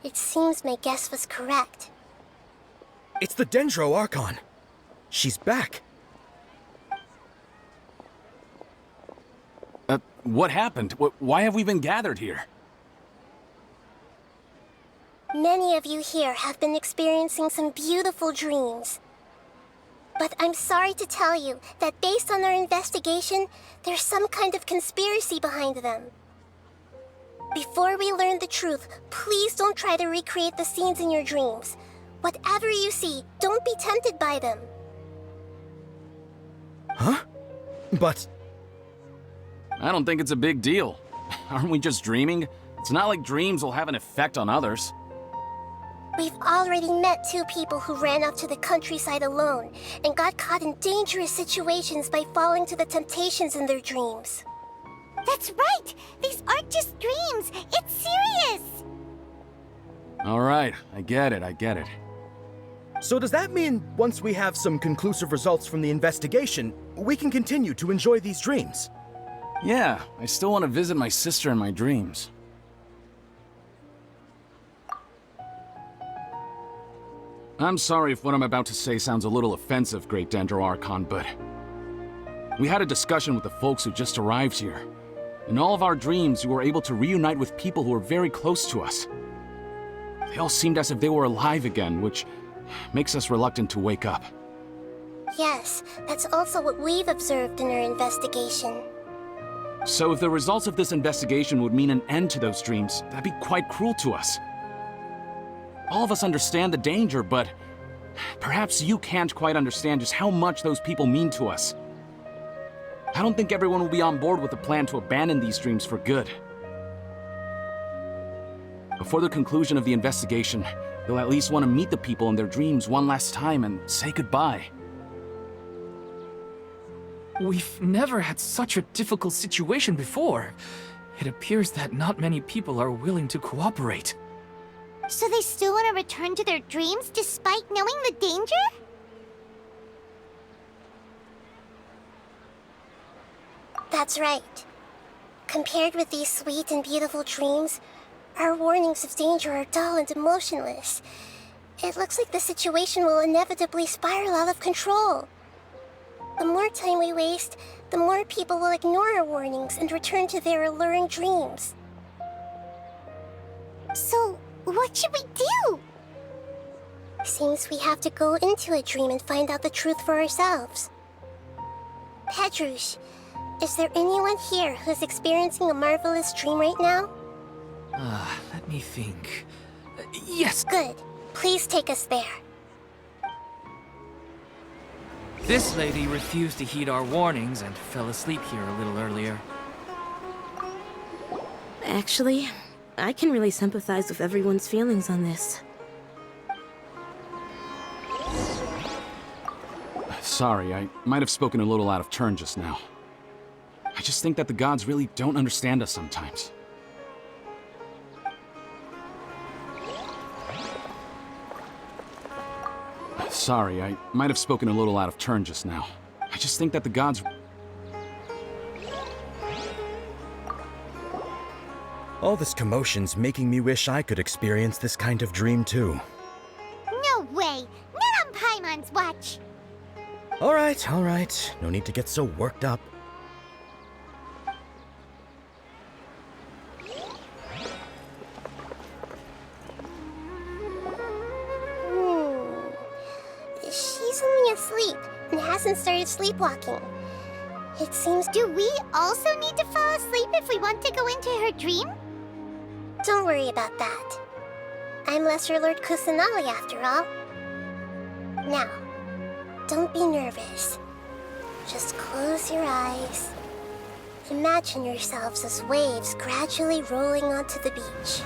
It seems my guess was correct. It's the Dendro Archon. She's back. What happened? Why have we been gathered here? Many of you here have been experiencing some beautiful dreams. But I'm sorry to tell you that based on our investigation, there's some kind of conspiracy behind them. Before we learn the truth, please don't try to recreate the scenes in your dreams. Whatever you see, don't be tempted by them. Huh? But... I don't think it's a big deal. Aren't we just dreaming? It's not like dreams will have an effect on others. We've already met 2 people who ran off to the countryside alone and got caught in dangerous situations by falling to the temptations in their dreams. That's right! These aren't just dreams! It's serious! All right, I get it. So does that mean once we have some conclusive results from the investigation, we can continue to enjoy these dreams? Yeah, I still want to visit my sister in my dreams. I'm sorry if what I'm about to say sounds a little offensive, Great Dendro Archon, but... we had a discussion with the folks who just arrived here. In all of our dreams, we were able to reunite with people who were very close to us. They all seemed as if they were alive again, which makes us reluctant to wake up. Yes, that's also what we've observed in our investigation. So if the results of this investigation would mean an end to those dreams, that'd be quite cruel to us. All of us understand the danger, but perhaps you can't quite understand just how much those people mean to us. I don't think everyone will be on board with the plan to abandon these dreams for good. Before the conclusion of the investigation, you'll at least want to meet the people in their dreams one last time and say goodbye. We've never had such a difficult situation before. It appears that not many people are willing to cooperate. So they still want to return to their dreams despite knowing the danger? That's right. Compared with these sweet and beautiful dreams, our warnings of danger are dull and emotionless. It looks like the situation will inevitably spiral out of control. The more time we waste, the more people will ignore our warnings and return to their alluring dreams. So, what should we do? Seems we have to go into a dream and find out the truth for ourselves. Pedrush, is there anyone here who's experiencing a marvelous dream right now? Let me think. Yes! Good. Please take us there. This lady refused to heed our warnings and fell asleep here a little earlier. Actually, I can really sympathize with everyone's feelings on this. Sorry, I might have spoken a little out of turn just now. I just think that the gods really don't understand us sometimes. Sorry, I might have spoken a little out of turn just now. I just think that the gods... All this commotion's making me wish I could experience this kind of dream too. No way! Not on Paimon's watch! All right. No need to get so worked up. She's only asleep and hasn't started sleepwalking. It seems... Do we also need to fall asleep if we want to go into her dream? Don't worry about that. I'm Lesser Lord Kusanali after all. Now, don't be nervous. Just close your eyes. Imagine yourselves as waves gradually rolling onto the beach.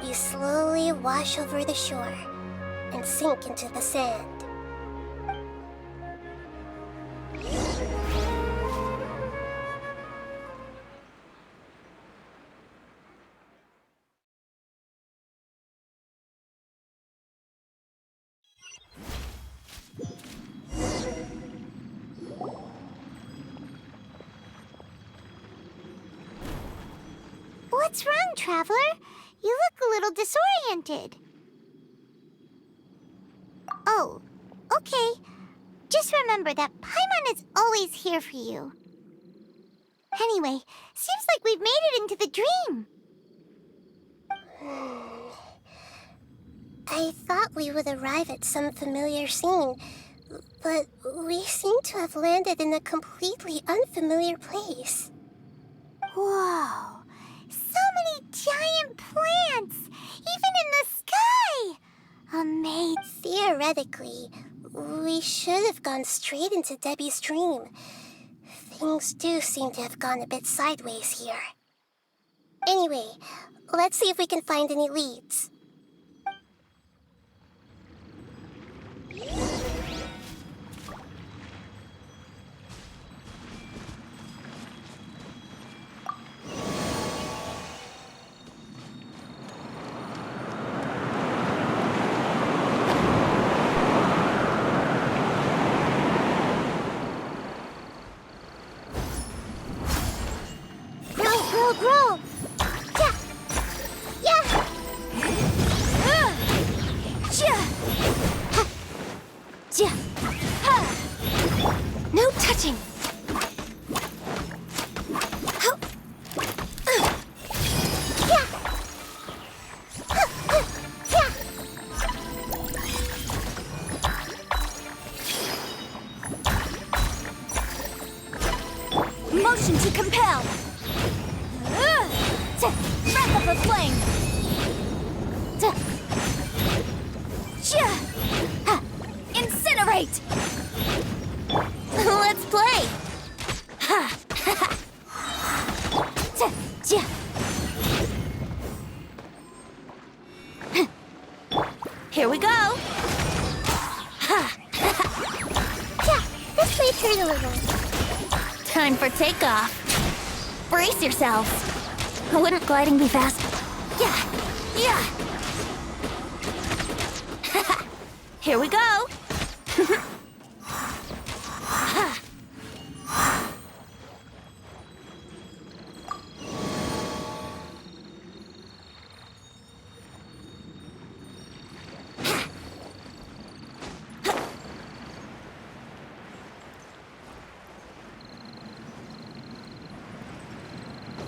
You slowly wash over the shore and sink into the sand. What's wrong, Traveler? You look a little disoriented. Oh, okay. Just remember that Paimon is always here for you. Anyway, seems like we've made it into the dream. I thought we would arrive at some familiar scene, but we seem to have landed in a completely unfamiliar place. Whoa! So many giant plants! Even in the sky! Amazing. Theoretically, we should have gone straight into Debbie's dream. Things do seem to have gone a bit sideways here. Anyway, let's see if we can find any leads. Grow! Yeah! Yeah! No touching. Motion to compel! Breath of the flame! Incinerate! Let's play! Here we go! This may hurt a little. Time for takeoff. Brace yourselves. Wouldn't gliding be fast? Yeah. Here we go.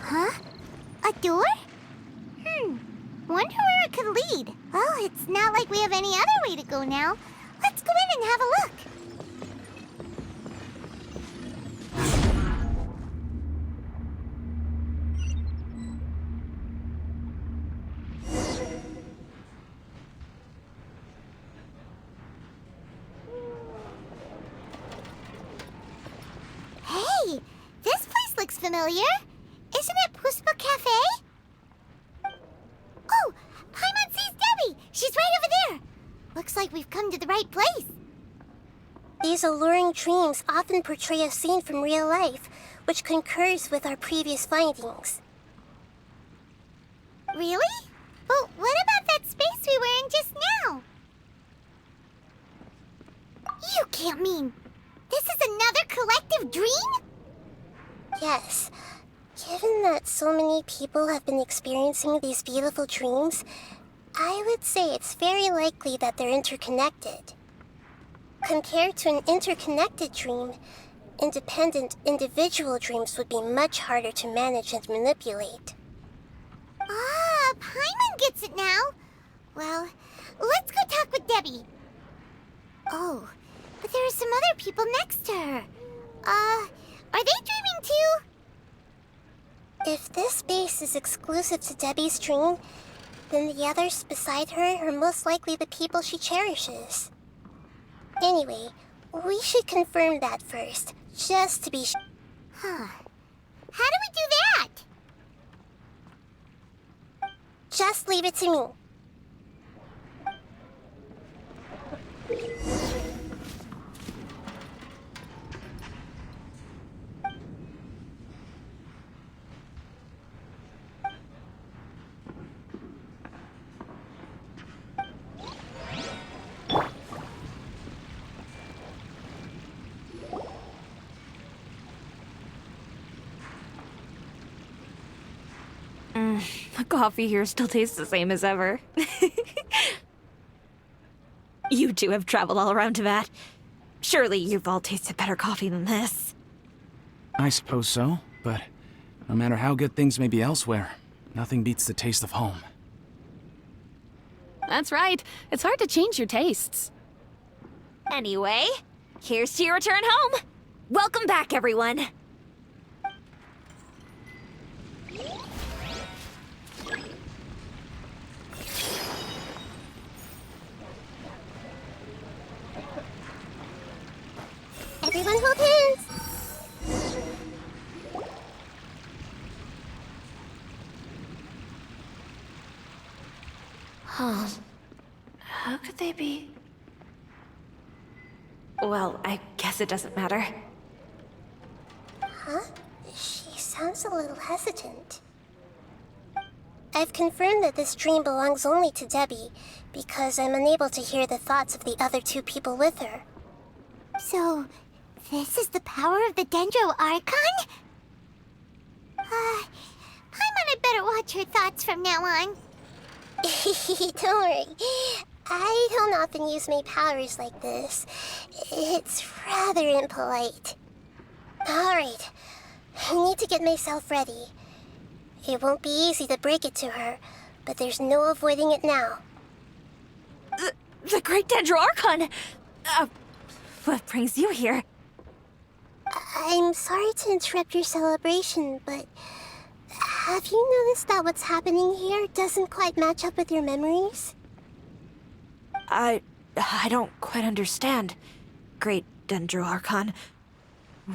Huh? A door? Wonder where it could lead. Well, it's not like we have any other way to go now. Let's go in and have a look. Hey, this place looks familiar. Isn't it Puspa Cafe? Oh, Paimon sees Debbie! She's right over there! Looks like we've come to the right place. These alluring dreams often portray a scene from real life, which concurs with our previous findings. Really? But what about that space we were in just now? You can't mean... this is another collective dream? Yes. Given that so many people have been experiencing these beautiful dreams, I would say it's very likely that they're interconnected. Compared to an interconnected dream, independent individual dreams would be much harder to manage and manipulate. Ah, Paimon gets it now. Well, let's go talk with Debbie. Oh, but there are some other people next to her. Are they dreaming too? If this space is exclusive to Debbie's dream, then the others beside her are most likely the people she cherishes. Anyway, we should confirm that first, just to be sure. Huh. How do we do that? Just leave it to me. The coffee here still tastes the same as ever. You two have traveled all around Tibet. Surely you've all tasted better coffee than this. I suppose so, but No matter how good things may be elsewhere, nothing beats the taste of home. That's right. It's hard to change your tastes. Anyway, here's to your return home. Welcome back, everyone. Everyone hold hands! Huh. How could they be? Well, I guess it doesn't matter. Huh? She sounds a little hesitant. I've confirmed that this dream belongs only to Debbie, because I'm unable to hear the thoughts of the other two people with her. So, this is the power of the Dendro Archon? Paimon had better watch her thoughts from now on. Don't worry. I don't often use my powers like this. It's rather impolite. Alright, I need to get myself ready. It won't be easy to break it to her, but there's no avoiding it now. The Great Dendro Archon! What brings you here? I'm sorry to interrupt your celebration, but have you noticed that what's happening here doesn't quite match up with your memories? I don't quite understand. Great Dendro Archon.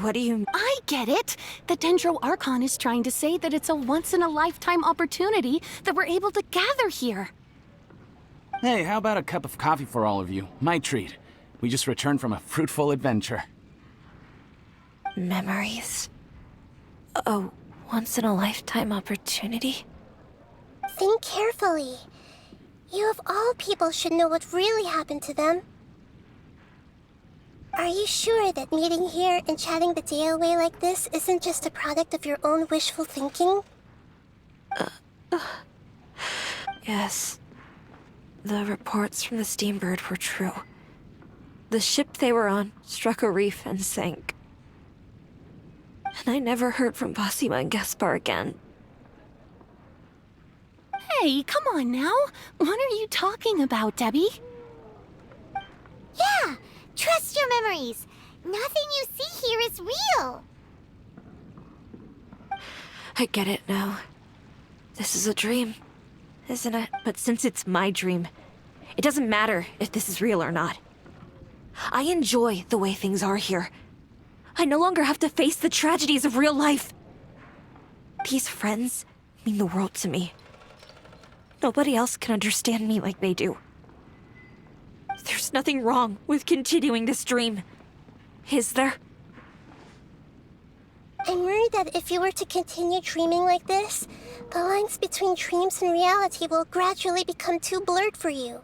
What do you... I get it! The Dendro Archon is trying to say that it's a once-in-a-lifetime opportunity that we're able to gather here. Hey, how about a cup of coffee for all of you? My treat. We just returned from a fruitful adventure. Memories? A once-in-a-lifetime opportunity? Think carefully. You of all people should know what really happened to them. Are you sure that meeting here and chatting the day away like this isn't just a product of your own wishful thinking? Yes. The reports from the Steambird were true. The ship they were on struck a reef and sank. And I never heard from Basima and Gaspar again. Hey, come on now. What are you talking about, Debbie? Yeah, trust your memories. Nothing you see here is real. I get it now. This is a dream, isn't it? But since it's my dream, it doesn't matter if this is real or not. I enjoy the way things are here. I no longer have to face the tragedies of real life. These friends mean the world to me. Nobody else can understand me like they do. There's nothing wrong with continuing this dream, is there? I'm worried that if you were to continue dreaming like this, the lines between dreams and reality will gradually become too blurred for you.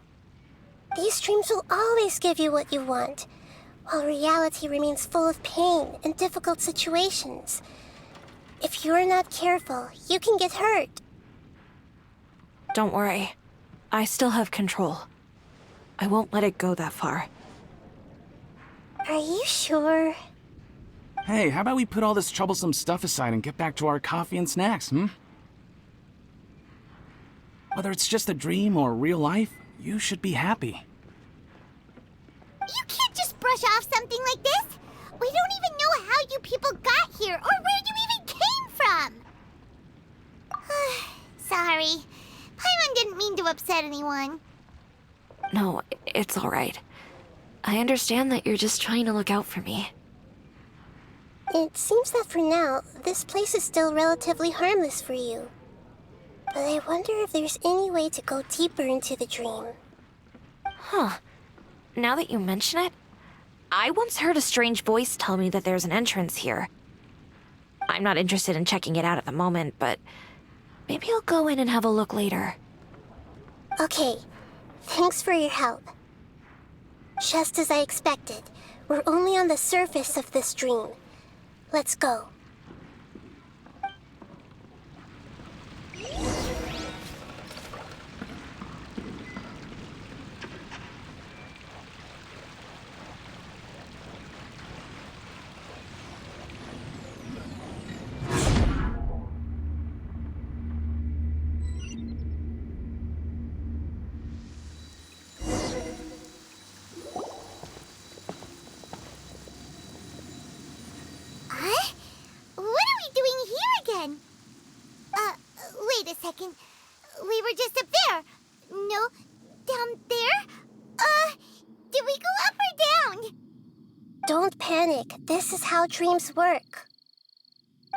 These dreams will always give you what you want, while reality remains full of pain and difficult situations. If you're not careful, you can get hurt. Don't worry. I still have control. I won't let it go that far. Are you sure? Hey, how about we put all this troublesome stuff aside and get back to our coffee and snacks, Whether it's just a dream or real life, you should be happy. You can't just brush off something like this. We don't even know how you people got here or where you even came from. Sorry. Paimon didn't mean to upset anyone. No, it's all right. I understand that you're just trying to look out for me. It seems that for now, this place is still relatively harmless for you. But I wonder if there's any way to go deeper into the dream. Huh. Now that you mention it, I once heard a strange voice tell me that there's an entrance here. I'm not interested in checking it out at the moment, but maybe I'll go in and have a look later. Okay, thanks for your help. Just as I expected, we're only on the surface of this dream. Let's go. Don't panic. This is how dreams work.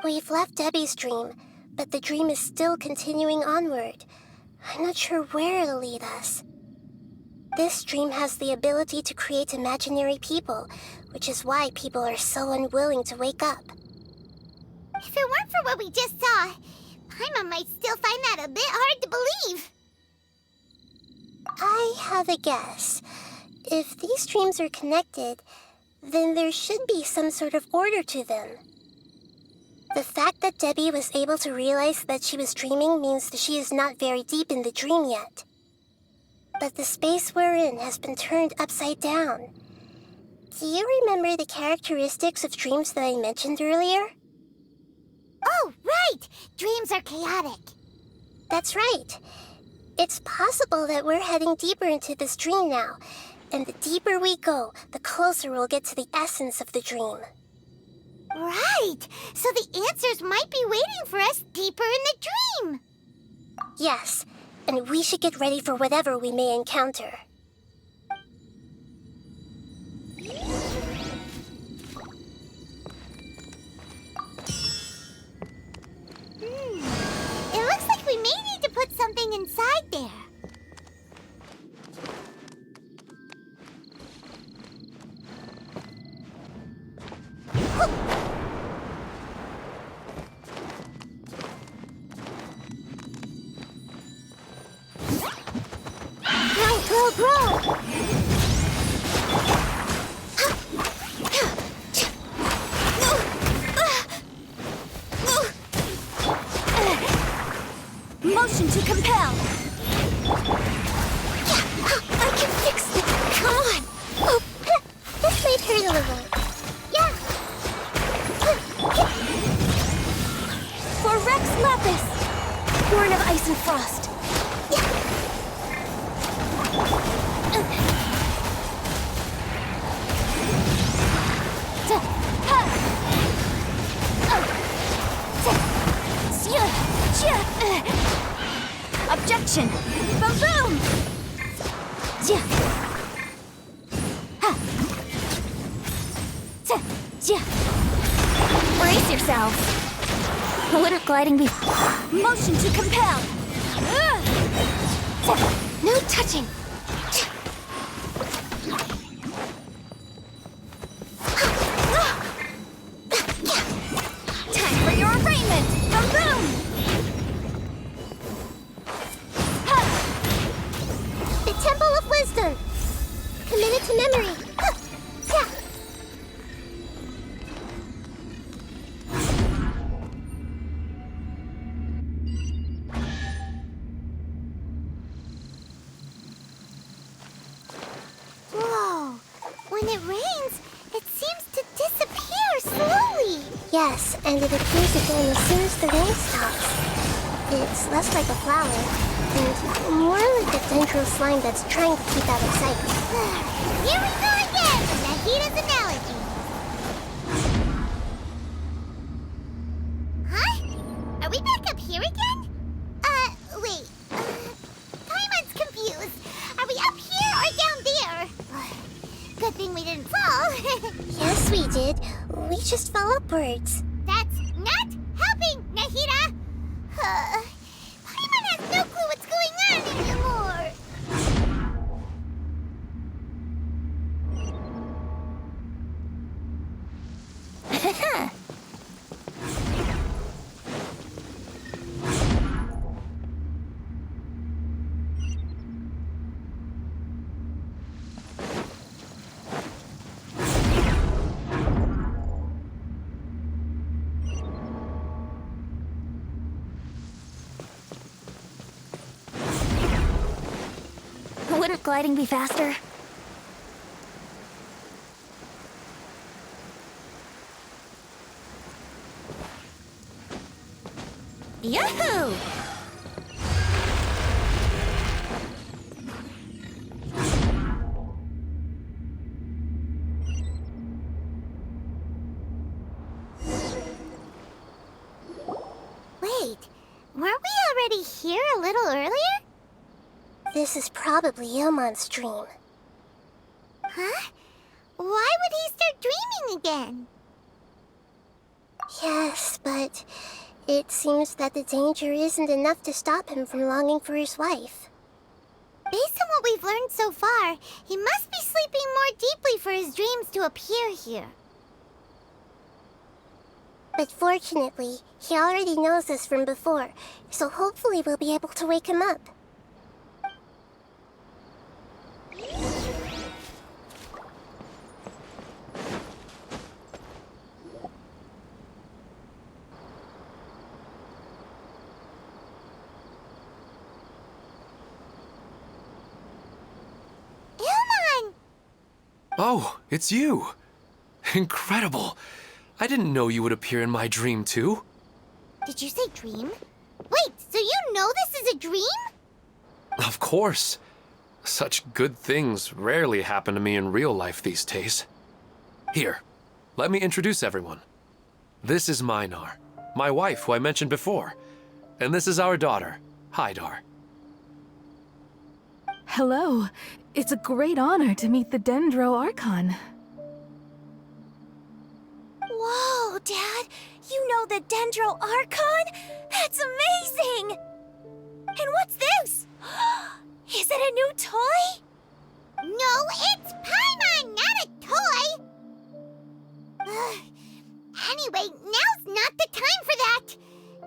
We've left Debbie's dream, but the dream is still continuing onward. I'm not sure where it'll lead us. This dream has the ability to create imaginary people, which is why people are so unwilling to wake up. If it weren't for what we just saw, Paimon might still find that a bit hard to believe. I have a guess. If these dreams are connected, then there should be some sort of order to them. The fact that Debbie was able to realize that she was dreaming means that she is not very deep in the dream yet. But the space we're in has been turned upside down. Do you remember the characteristics of dreams that I mentioned earlier? Oh, right! Dreams are chaotic. That's right. It's possible that we're heading deeper into this dream now, and the deeper we go, the closer we'll get to the essence of the dream. Right! So the answers might be waiting for us deeper in the dream! Yes, and we should get ready for whatever we may encounter. It looks like we may need to put something inside there. Grow! Motion to compel. I can fix it. Come on. Oh, this might hurt a little. Yeah. For Rex Lapis, born of ice and frost. Objection! Boom! Brace yourselves. What are gliding be? Motion to compel. No touching. Time for your arraignment. Boom! The Temple of Wisdom. Commit it to memory. Whoa! When it rains, it seems to disappear slowly. Yes, and it appears again as soon as the rain stops. It's less like a flower, and more like a dendral slime that's trying to keep out of sight. Here we go again with Nahida's analogy. Huh? Are we back up here again? Wait. Paimon's confused. Are we up here or down there? Good thing we didn't fall. Yes, we did. We just fell upwards. That's not helping, Nahida! Paimon has no clue what's going on anymore! Wouldn't gliding be faster? Yahoo! Wait, weren't we already here a little earlier? This is probably Ilmon's dream. Huh? why would he start dreaming again? Yes, but it seems that the danger isn't enough to stop him from longing for his wife. Based on what we've learned so far, he must be sleeping more deeply for his dreams to appear here. But fortunately, he already knows us from before, so hopefully we'll be able to wake him up. Oh, it's you! Incredible! I didn't know you would appear in my dream, too. Did you say dream? Wait, so you know this is a dream? Of course. Such good things rarely happen to me in real life these days. Here, let me introduce everyone. This is Minar, my wife who I mentioned before. And this is our daughter, Hydar. Hello. It's a great honor to meet the Dendro Archon. Whoa, Dad! You know the Dendro Archon? That's amazing! And what's this? Is it a new toy? No, it's Paimon, not a toy! Anyway, now's not the time for that!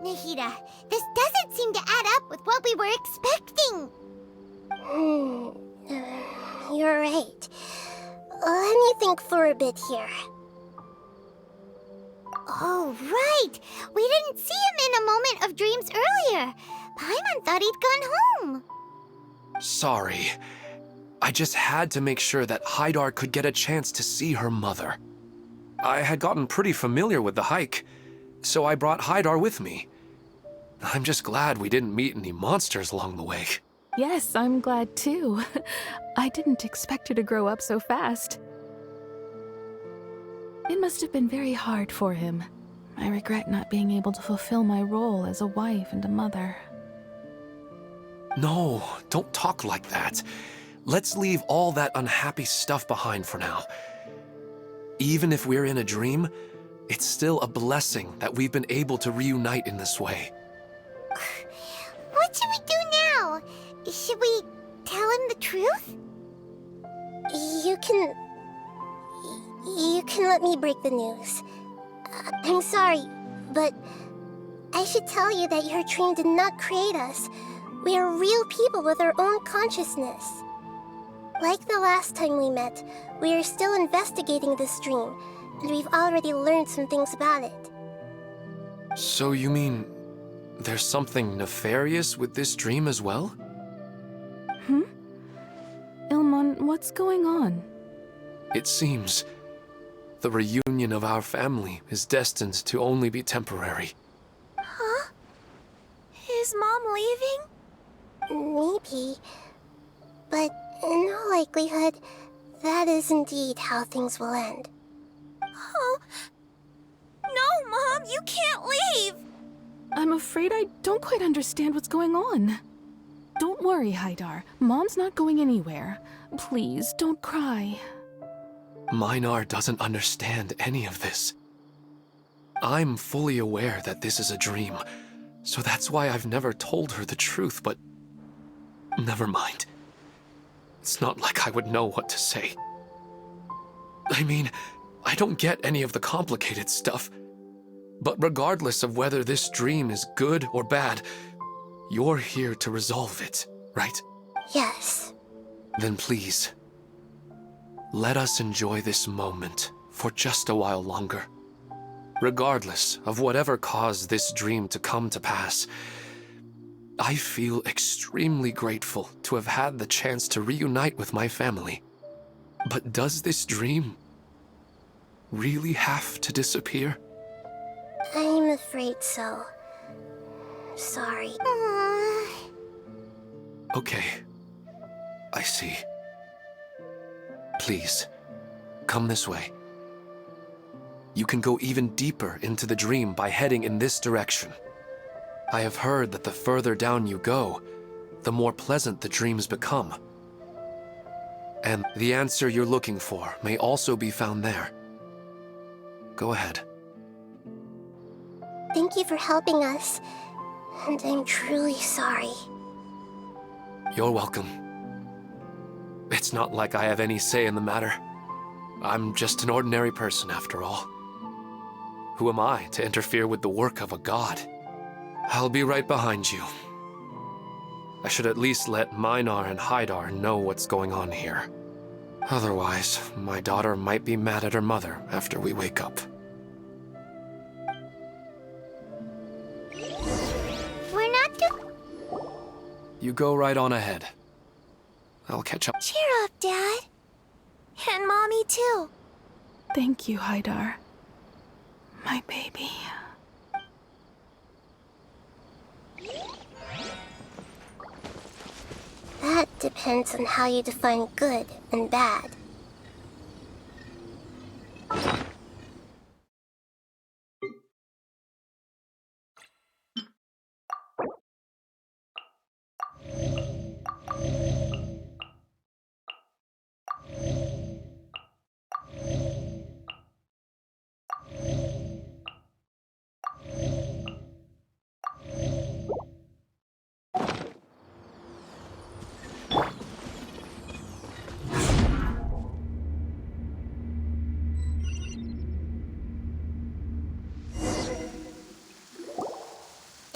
Nahida, this doesn't seem to add up with what we were expecting. You're right. Let me think for a bit here. Oh, right! We didn't see him in a moment of dreams earlier. Paimon thought he'd gone home. Sorry. I just had to make sure that Hydar could get a chance to see her mother. I had gotten pretty familiar with the hike, so I brought Hydar with me. I'm just glad we didn't meet any monsters along the way. Yes, I'm glad too. I didn't expect her to grow up so fast. It must have been very hard for him. I regret not being able to fulfill my role as a wife and a mother. No, don't talk like that. Let's leave all that unhappy stuff behind for now. Even if we're in a dream, it's still a blessing that we've been able to reunite in this way. What should we do now? Should we tell him the truth? You can let me break the news. I'm sorry, but I should tell you that your dream did not create us. We are real people with our own consciousness. Like the last time we met, we are still investigating this dream, and we've already learned some things about it. So you mean there's something nefarious with this dream as well? Ilmon, what's going on? It seems the reunion of our family is destined to only be temporary. Huh? Is Mom leaving? Maybe. But in all likelihood, that is indeed how things will end. Oh. No, Mom, you can't leave! I'm afraid I don't quite understand what's going on. Don't worry, Hydar. Mom's not going anywhere. Please, don't cry. Minar doesn't understand any of this. I'm fully aware that this is a dream, so that's why I've never told her the truth, but never mind. It's not like I would know what to say. I mean, I don't get any of the complicated stuff, but regardless of whether this dream is good or bad, you're here to resolve it, right? Yes. Then please, let us enjoy this moment for just a while longer. Regardless of whatever caused this dream to come to pass, I feel extremely grateful to have had the chance to reunite with my family. But does this dream really have to disappear? I'm afraid so. Sorry. Okay, I see. Please, come this way. You can go even deeper into the dream by heading in this direction. I have heard that the further down you go, the more pleasant the dreams become. And the answer you're looking for may also be found there. Go ahead. Thank you for helping us, and I'm truly sorry. You're welcome. It's not like I have any say in the matter. I'm just an ordinary person, after all. Who am I to interfere with the work of a god? I'll be right behind you. I should at least let Minar and Haidar know what's going on here. Otherwise, my daughter might be mad at her mother after we wake up. We're not You go right on ahead. I'll catch up. Cheer up, Dad. And Mommy, too. Thank you, Haidar. My baby. That depends on how you define good and bad.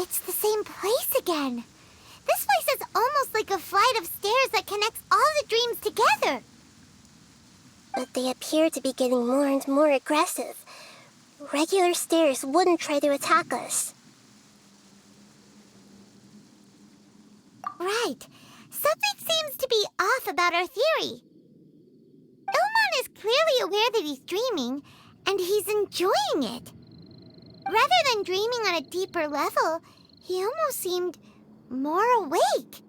It's the same place again. This place is almost like a flight of stairs that connects all the dreams together. But they appear to be getting more and more aggressive. Regular stairs wouldn't try to attack us. Right. Something seems to be off about our theory. Ilman is clearly aware that he's dreaming, and he's enjoying it. Rather than dreaming on a deeper level, he almost seemed more awake.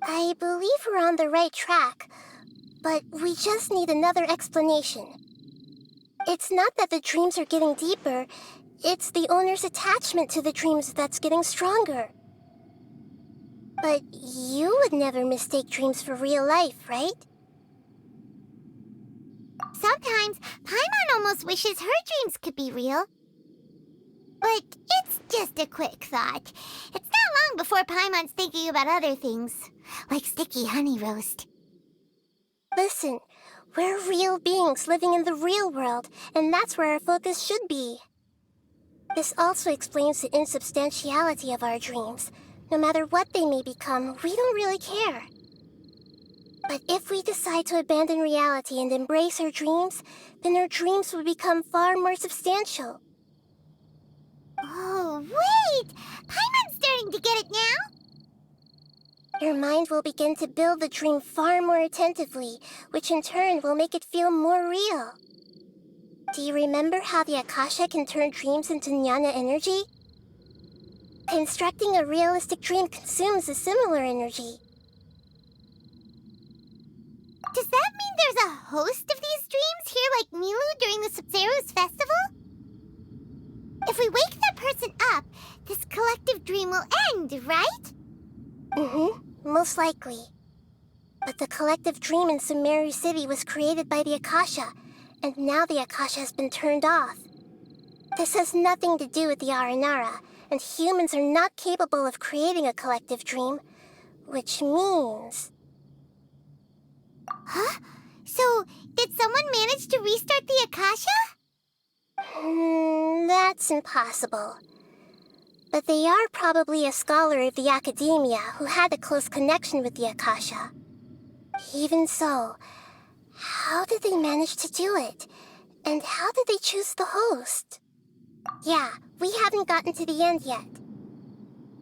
I believe we're on the right track, but we just need another explanation. It's not that the dreams are getting deeper, it's the owner's attachment to the dreams that's getting stronger. But you would never mistake dreams for real life, right? Sometimes, Paimon almost wishes her dreams could be real. But it's just a quick thought. It's not long before Paimon's thinking about other things, like sticky honey roast. Listen, we're real beings living in the real world, and that's where our focus should be. This also explains the insubstantiality of our dreams. No matter what they may become, we don't really care. But if we decide to abandon reality and embrace our dreams, then our dreams will become far more substantial. Oh, wait! Paimon's starting to get it now? Your mind will begin to build the dream far more attentively, which in turn will make it feel more real. Do you remember how the Akasha can turn dreams into jnana energy? Constructing a realistic dream consumes a similar energy. Does that mean there's a host of these dreams here like Milu during the Subzero's festival? If we wake that person up, this collective dream will end, right? Most likely. But the collective dream in Sumeri City was created by the Akasha, and now the Akasha has been turned off. This has nothing to do with the Aranara, and humans are not capable of creating a collective dream, which means... Huh? So, did someone manage to restart the Akasha? That's impossible. But they are probably a scholar of the academia who had a close connection with the Akasha. Even so, how did they manage to do it? And how did they choose the host? Yeah, we haven't gotten to the end yet.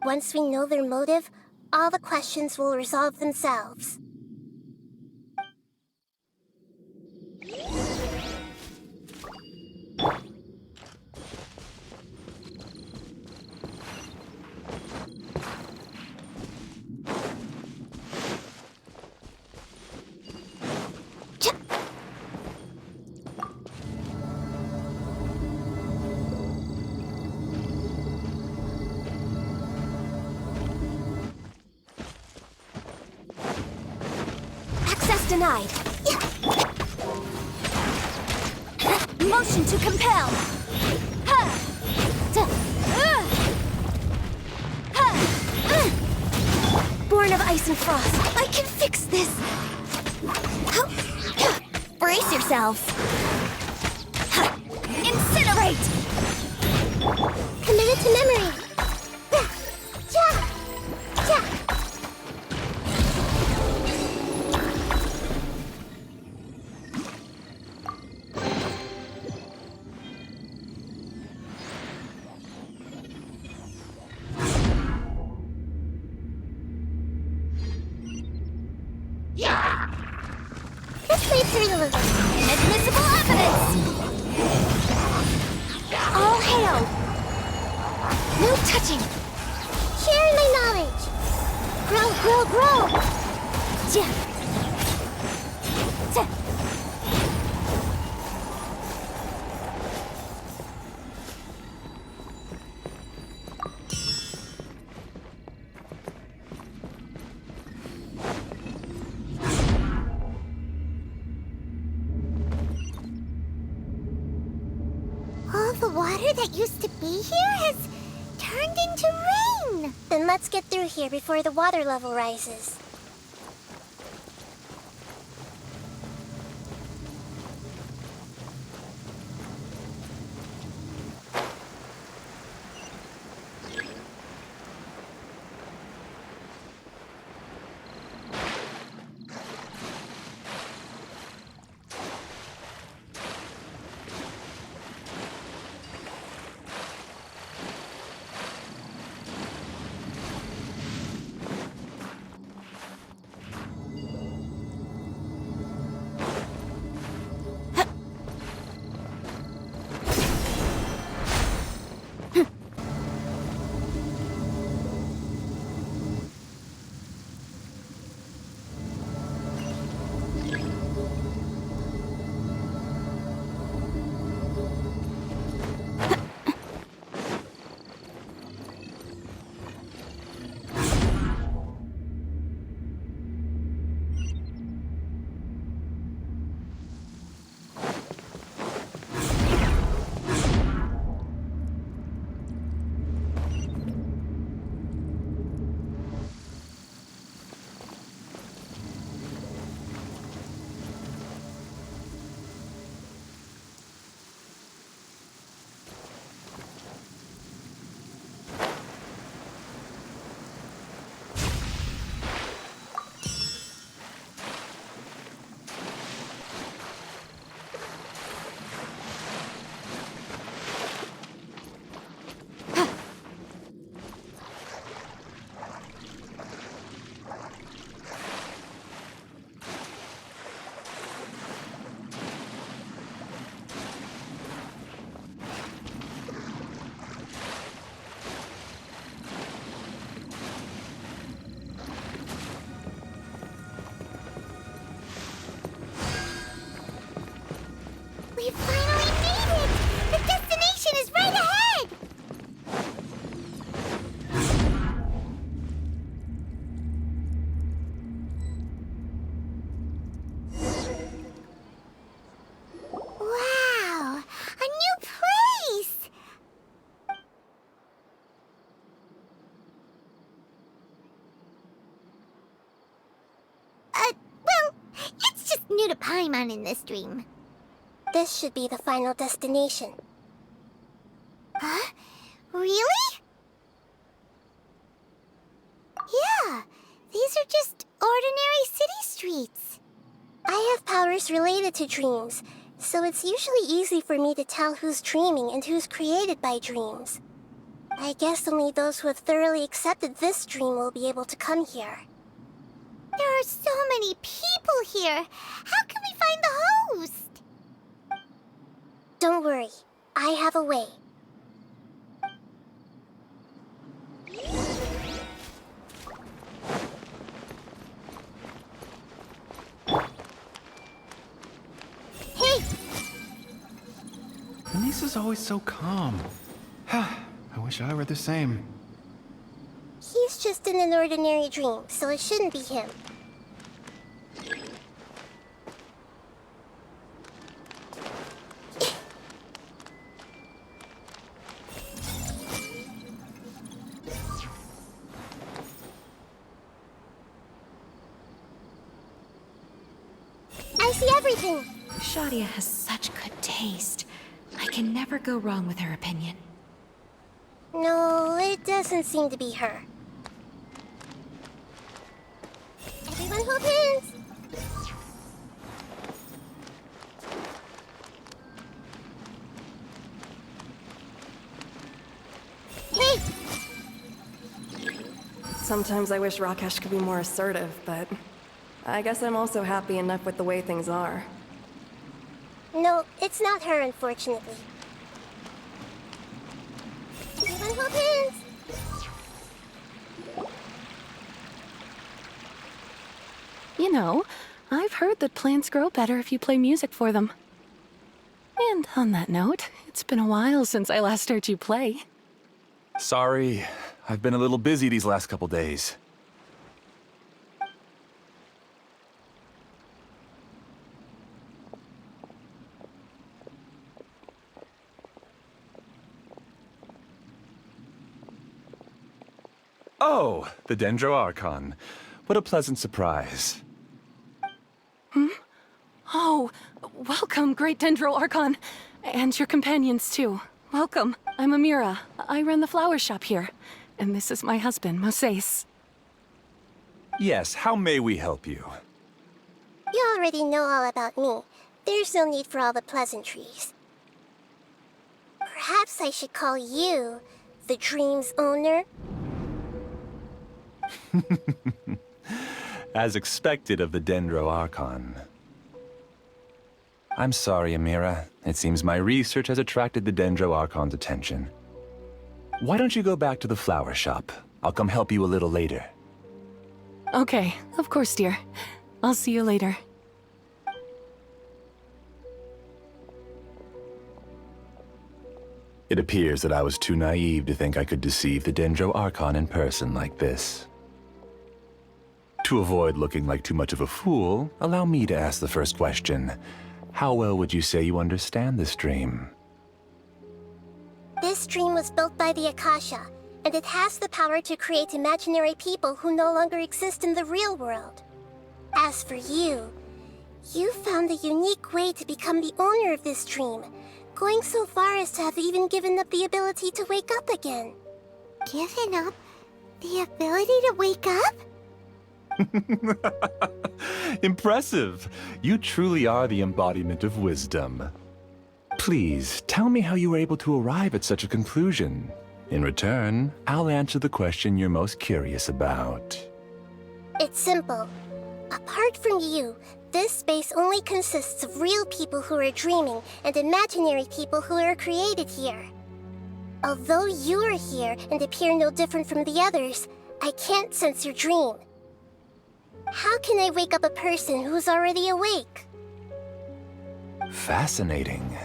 Once we know their motive, all the questions will resolve themselves. denied. Motion to compel. Born of ice and frost, I can fix this. Brace yourselves. Incinerate! Commit it to memory. Inadmissible evidence! All hail! No touching! Sharing my knowledge! Grow, grow, grow! All the water that used to be here has turned into rain. Then let's get through here before the water level rises. We finally made it! The destination is right ahead! Wow! A new place! Well, it's just new to Paimon in this dream. This should be the final destination. Huh? Really? Yeah, these are just ordinary city streets. I have powers related to dreams, so it's usually easy for me to tell who's dreaming and who's created by dreams. I guess only those who have thoroughly accepted this dream will be able to come here. There are so many people here. How can we find the host? Don't worry, I have a way. Hey! Lisa's always so calm. I wish I were the same. He's just in an ordinary dream, so it shouldn't be him. see everything. Shadia has such good taste. I can never go wrong with her opinion. No, it doesn't seem to be her. Everyone hold hands! Hey! Sometimes I wish Rakesh could be more assertive, but I guess I'm also happy enough with the way things are. No, it's not her, unfortunately. Everyone hold hands! You know, I've heard that plants grow better if you play music for them. And on that note, it's been a while since I last heard you play. Sorry, I've been a little busy these last couple days. Oh, the Dendro Archon. What a pleasant surprise. Oh, welcome, Great Dendro Archon. And your companions, too. Welcome. I'm Amira. I run the flower shop here. And this is my husband, Moses. Yes, how may we help you? You already know all about me. There's no need for all the pleasantries. Perhaps I should call you the dream's owner? As expected of the Dendro Archon. I'm sorry, Amira. It seems my research has attracted the Dendro Archon's attention. Why don't you go back to the flower shop? I'll come help you a little later. Okay, of course, dear. I'll see you later. It appears that I was too naive to think I could deceive the Dendro Archon in person like this. To avoid looking like too much of a fool, allow me to ask the first question. How well would you say you understand this dream? This dream was built by the Akasha, and it has the power to create imaginary people who no longer exist in the real world. As for you, you found a unique way to become the owner of this dream, going so far as to have even given up the ability to wake up again. Given up the ability to wake up? Impressive! You truly are the embodiment of wisdom. Please, tell me how you were able to arrive at such a conclusion. In return, I'll answer the question you're most curious about. It's simple. Apart from you, this space only consists of real people who are dreaming and imaginary people who are created here. Although you are here and appear no different from the others, I can't sense your dream. How can I wake up a person who's already awake? Fascinating.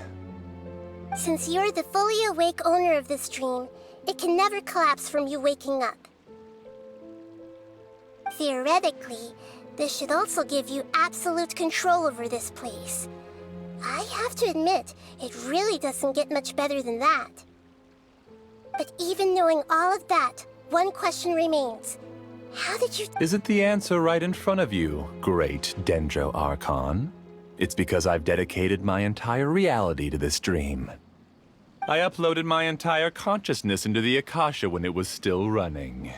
Since you're the fully awake owner of this dream, it can never collapse from you waking up. Theoretically, this should also give you absolute control over this place. I have to admit, it really doesn't get much better than that. But even knowing all of that, one question remains. How did you— Isn't the answer right in front of you, Great Dendro Archon? It's because I've dedicated my entire reality to this dream. I uploaded my entire consciousness into the Akasha when it was still running.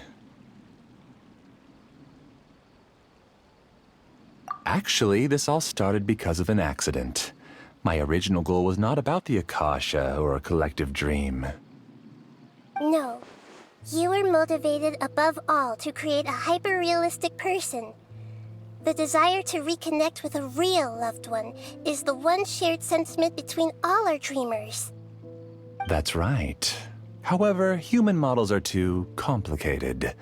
Actually, this all started because of an accident. My original goal was not about the Akasha or a collective dream. No. You were motivated above all to create a hyper-realistic person. The desire to reconnect with a real loved one is the one shared sentiment between all our dreamers. That's right. However, human models are too complicated.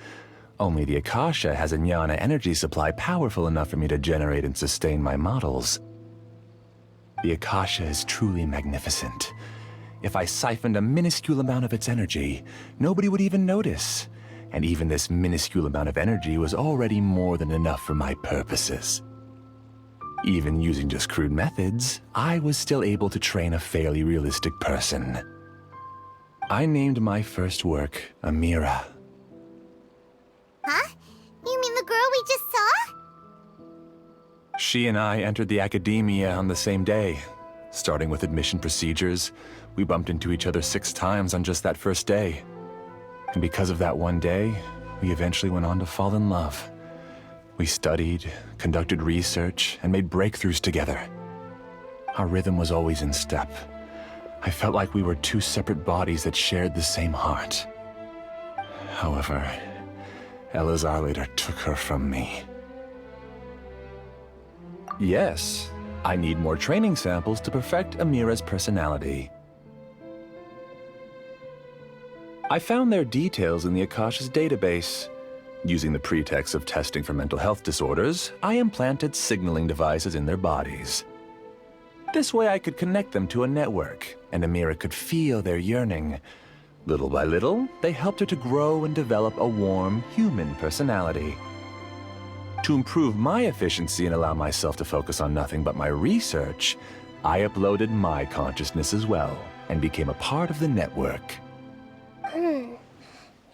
Only the Akasha has a jnana energy supply powerful enough for me to generate and sustain my models. The Akasha is truly magnificent. If I siphoned a minuscule amount of its energy, nobody would even notice. And even this minuscule amount of energy was already more than enough for my purposes. Even using just crude methods, I was still able to train a fairly realistic person. I named my first work Amira. Huh? You mean the girl we just saw? She and I entered the academia on the same day. Starting with admission procedures, we bumped into each other 6 times on just that first day. And because of that one day, we eventually went on to fall in love. We studied, conducted research, and made breakthroughs together. Our rhythm was always in step. I felt like we were 2 separate bodies that shared the same heart. However, Elazar later took her from me. Yes, I need more training samples to perfect Amira's personality. I found their details in the Akasha's database. Using the pretext of testing for mental health disorders, I implanted signaling devices in their bodies. This way I could connect them to a network, and Amira could feel their yearning. Little by little, they helped her to grow and develop a warm, human personality. To improve my efficiency and allow myself to focus on nothing but my research, I uploaded my consciousness as well, and became a part of the network.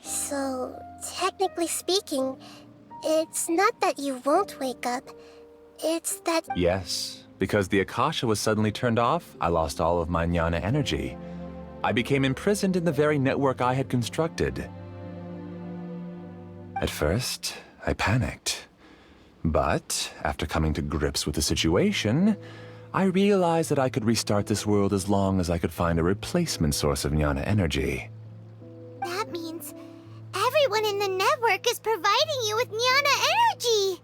So, technically speaking, it's not that you won't wake up, it's that... Yes, because the Akasha was suddenly turned off, I lost all of my jnana energy. I became imprisoned in the very network I had constructed. At first, I panicked. But, after coming to grips with the situation, I realized that I could restart this world as long as I could find a replacement source of jnana energy. That means everyone in the network is providing you with jnana energy!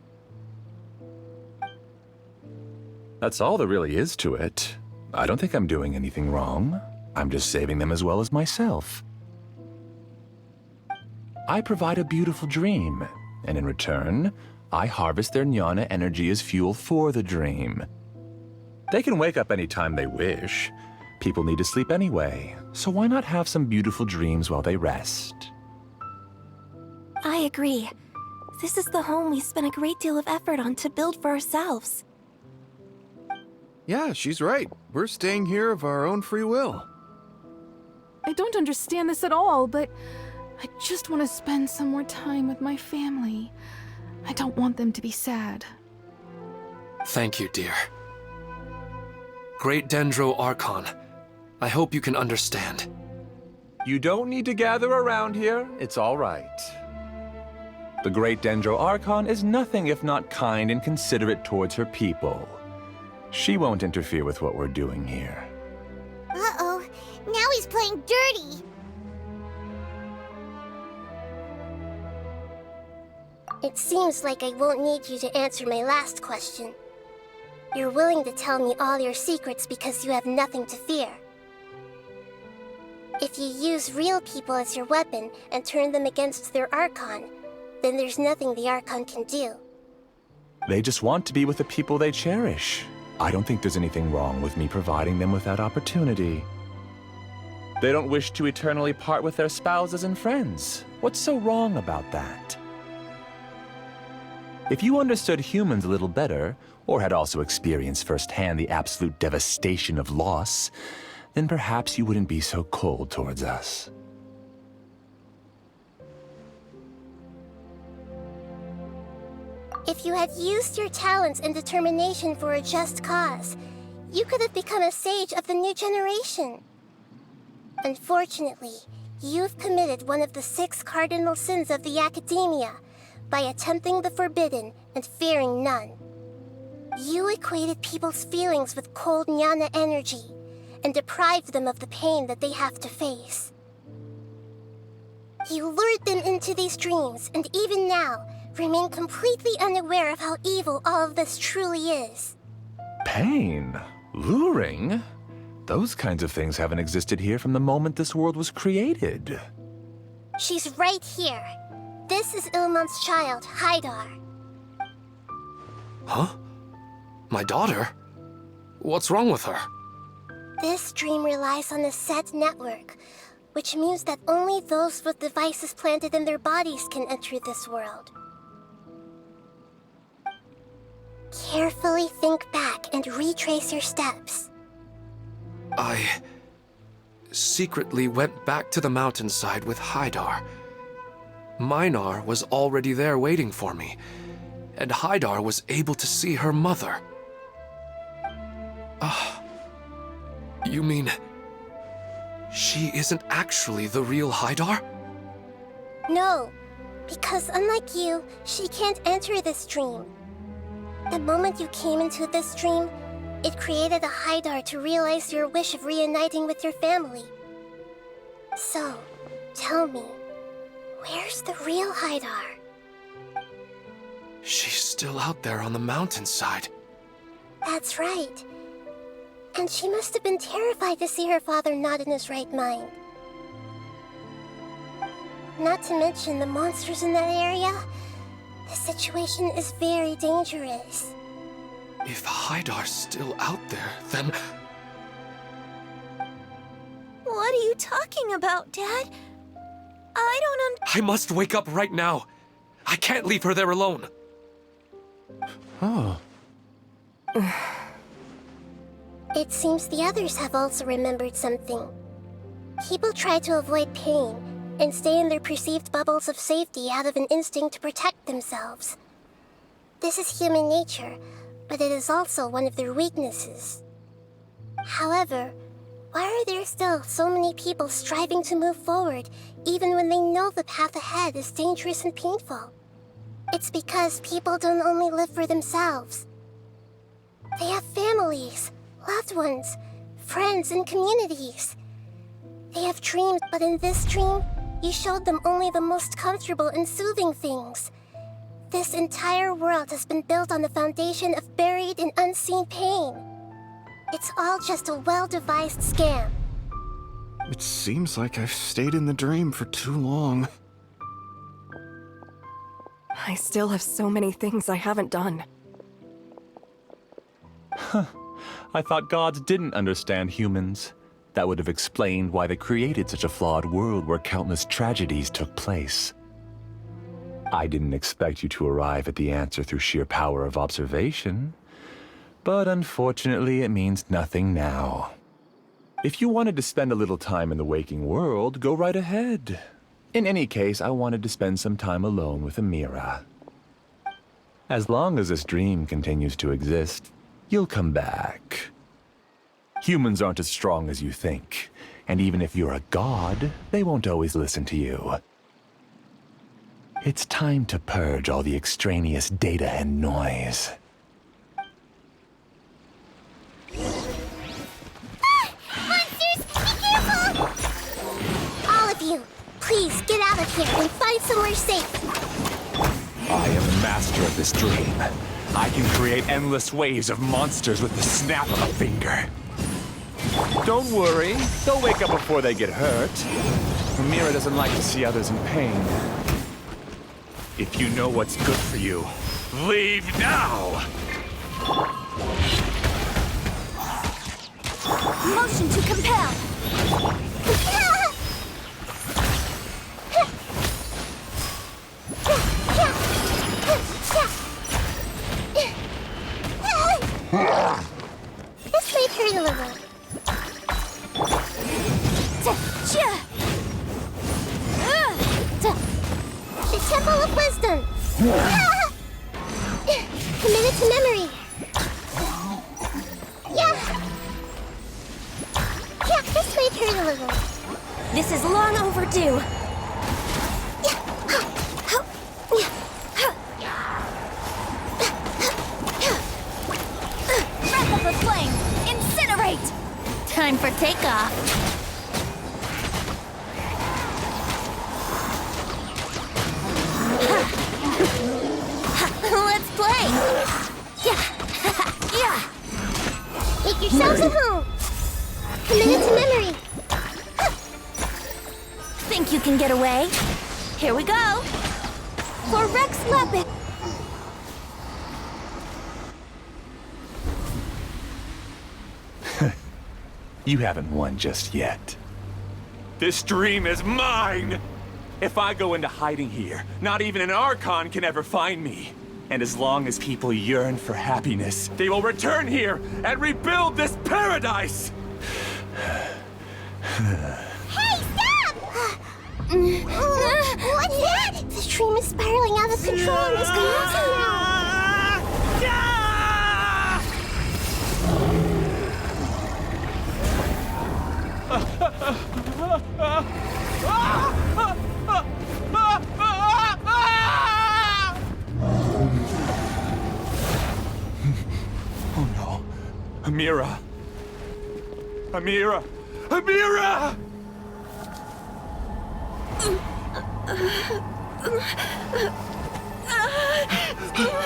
That's all there really is to it. I don't think I'm doing anything wrong. I'm just saving them as well as myself. I provide a beautiful dream, and in return, I harvest their jnana energy as fuel for the dream. They can wake up any time they wish. People need to sleep anyway, so why not have some beautiful dreams while they rest? I agree. This is the home we spent a great deal of effort on to build for ourselves. Yeah, she's right. We're staying here of our own free will. I don't understand this at all, but I just want to spend some more time with my family. I don't want them to be sad. Thank you, dear. Great Dendro Archon, I hope you can understand. You don't need to gather around here. It's all right. The Great Dendro Archon is nothing if not kind and considerate towards her people. She won't interfere with what we're doing here. Uh-oh, now he's playing dirty! It seems like I won't need you to answer my last question. You're willing to tell me all your secrets because you have nothing to fear. If you use real people as your weapon and turn them against their Archon, then there's nothing the Archon can do. They just want to be with the people they cherish. I don't think there's anything wrong with me providing them with that opportunity. They don't wish to eternally part with their spouses and friends. What's so wrong about that? If you understood humans a little better, or had also experienced firsthand the absolute devastation of loss, then perhaps you wouldn't be so cold towards us. If you had used your talents and determination for a just cause, you could have become a sage of the new generation. Unfortunately, you've committed one of the 6 cardinal sins of the Academia by attempting the forbidden and fearing none. You equated people's feelings with cold jnana energy and deprived them of the pain that they have to face. You lured them into these dreams, and even now, remain completely unaware of how evil all of this truly is. Pain? Luring? Those kinds of things haven't existed here from the moment this world was created. She's right here. This is Ilmon's child, Haidar. Huh? My daughter? What's wrong with her? This dream relies on a set network, which means that only those with devices planted in their bodies can enter this world. Carefully think back and retrace your steps. I secretly went back to the mountainside with Haidar. Minar was already there waiting for me, and Haidar was able to see her mother. You mean she isn't actually the real Haidar? No, because unlike you, she can't enter this dream. The moment you came into this dream, it created a Haidar to realize your wish of reuniting with your family. So, tell me, where's the real Haidar? She's still out there on the mountainside. That's right. And she must have been terrified to see her father not in his right mind. Not to mention the monsters in that area. The situation is very dangerous. If Haidar's still out there, then... What are you talking about, Dad? I don't I must wake up right now. I can't leave her there alone. Oh. It seems the others have also remembered something. People try to avoid pain and stay in their perceived bubbles of safety out of an instinct to protect themselves. This is human nature, but it is also one of their weaknesses. However, why are there still so many people striving to move forward, even when they know the path ahead is dangerous and painful? It's because people don't only live for themselves. They have families, loved ones, friends, and communities. They have dreams, but in this dream, you showed them only the most comfortable and soothing things. This entire world has been built on the foundation of buried and unseen pain. It's all just a well-devised scam. It seems like I've stayed in the dream for too long. I still have so many things I haven't done. I thought gods didn't understand humans. That would have explained why they created such a flawed world where countless tragedies took place. I didn't expect you to arrive at the answer through sheer power of observation. But unfortunately, it means nothing now. If you wanted to spend a little time in the waking world, go right ahead. In any case, I wanted to spend some time alone with Amira. As long as this dream continues to exist, you'll come back. Humans aren't as strong as you think, and even if you're a god, they won't always listen to you. It's time to purge all the extraneous data and noise. Monsters, be careful! All of you, please get out of here and find somewhere safe. I am the master of this dream. I can create endless waves of monsters with the snap of a finger. Don't worry, they'll wake up before they get hurt. Amira doesn't like to see others in pain. If you know what's good for you, leave now! Motion to compel. This might hurt a little. The Temple of Wisdom. Committed to memory. Yeah, this might hurt a little. This is long overdue. Wrap up with flame. Incinerate. Time for takeoff. Let's play. Yeah. Make yourselves at home. Committed to memory. Think you can get away? Here we go. For Rex Lepid. You haven't won just yet. This dream is mine! If I go into hiding here, not even an Archon can ever find me. And as long as people yearn for happiness, they will return here and rebuild this paradise! Hey, stop! What's that? This dream is spiraling out of control and is collapsing now. Amira! Amira! Amira!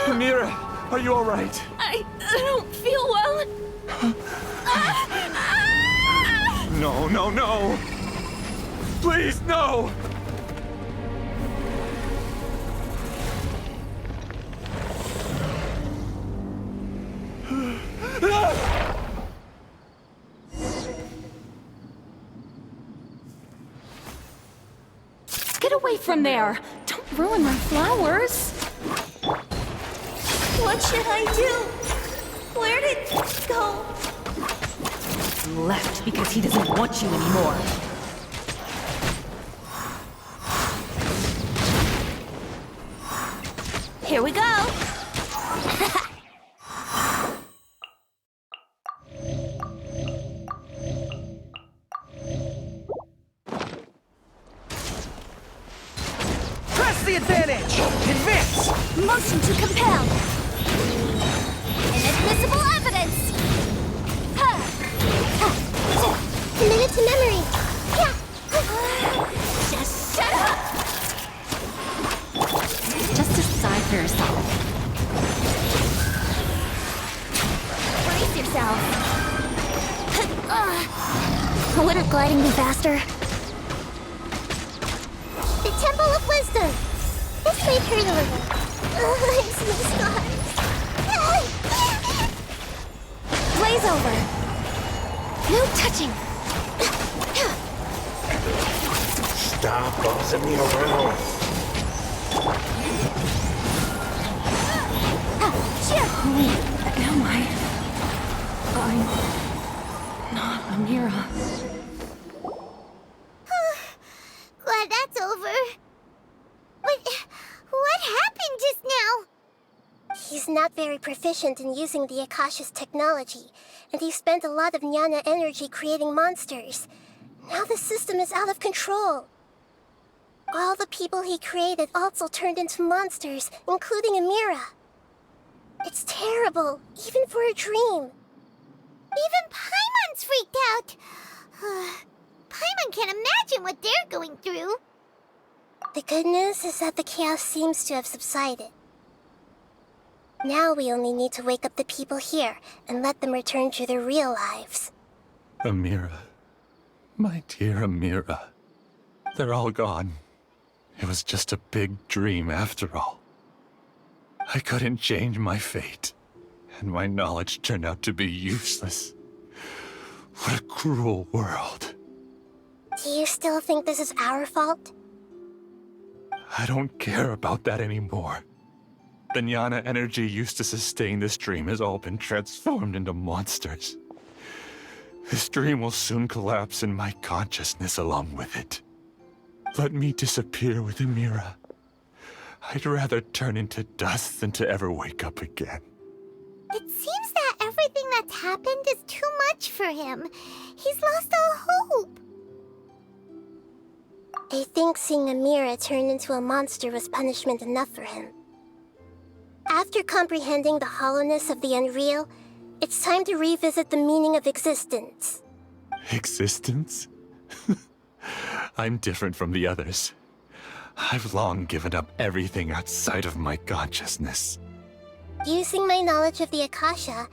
Amira, are you all right? I don't feel well. No, no, no! Please, no! Get away from there! Don't ruin my flowers! What should I do? Where did it go? Left because he doesn't want you anymore. Here we go. Press the advantage! Advance! Motion to compel. Inadmissible evidence. Commit it to memory. Yeah. Just shut up. Just decide for yourself. Brace yourself. Wouldn't gliding be faster? The Temple of Wisdom. This may hurt a little. I see scars. Blaze over. No touching. Stop bossing me around! Who am I? I'm not Amira. Glad that's over. What happened just now? He's not very proficient in using the Akasha's technology, and he spent a lot of jnana energy creating monsters. Now the system is out of control. All the people he created also turned into monsters, including Amira. It's terrible, even for a dream. Even Paimon's freaked out. Paimon can't imagine what they're going through. The good news is that the chaos seems to have subsided. Now we only need to wake up the people here and let them return to their real lives. Amira. My dear Amira. They're all gone. It was just a big dream after all. I couldn't change my fate, and my knowledge turned out to be useless. What a cruel world. Do you still think this is our fault? I don't care about that anymore. The jnana energy used to sustain this dream has all been transformed into monsters. This dream will soon collapse and my consciousness along with it. Let me disappear with Amira. I'd rather turn into dust than to ever wake up again. It seems that everything that's happened is too much for him. He's lost all hope. I think seeing Amira turn into a monster was punishment enough for him. After comprehending the hollowness of the unreal, it's time to revisit the meaning of existence. Existence? I'm different from the others. I've long given up everything outside of my consciousness. Using my knowledge of the Akasha,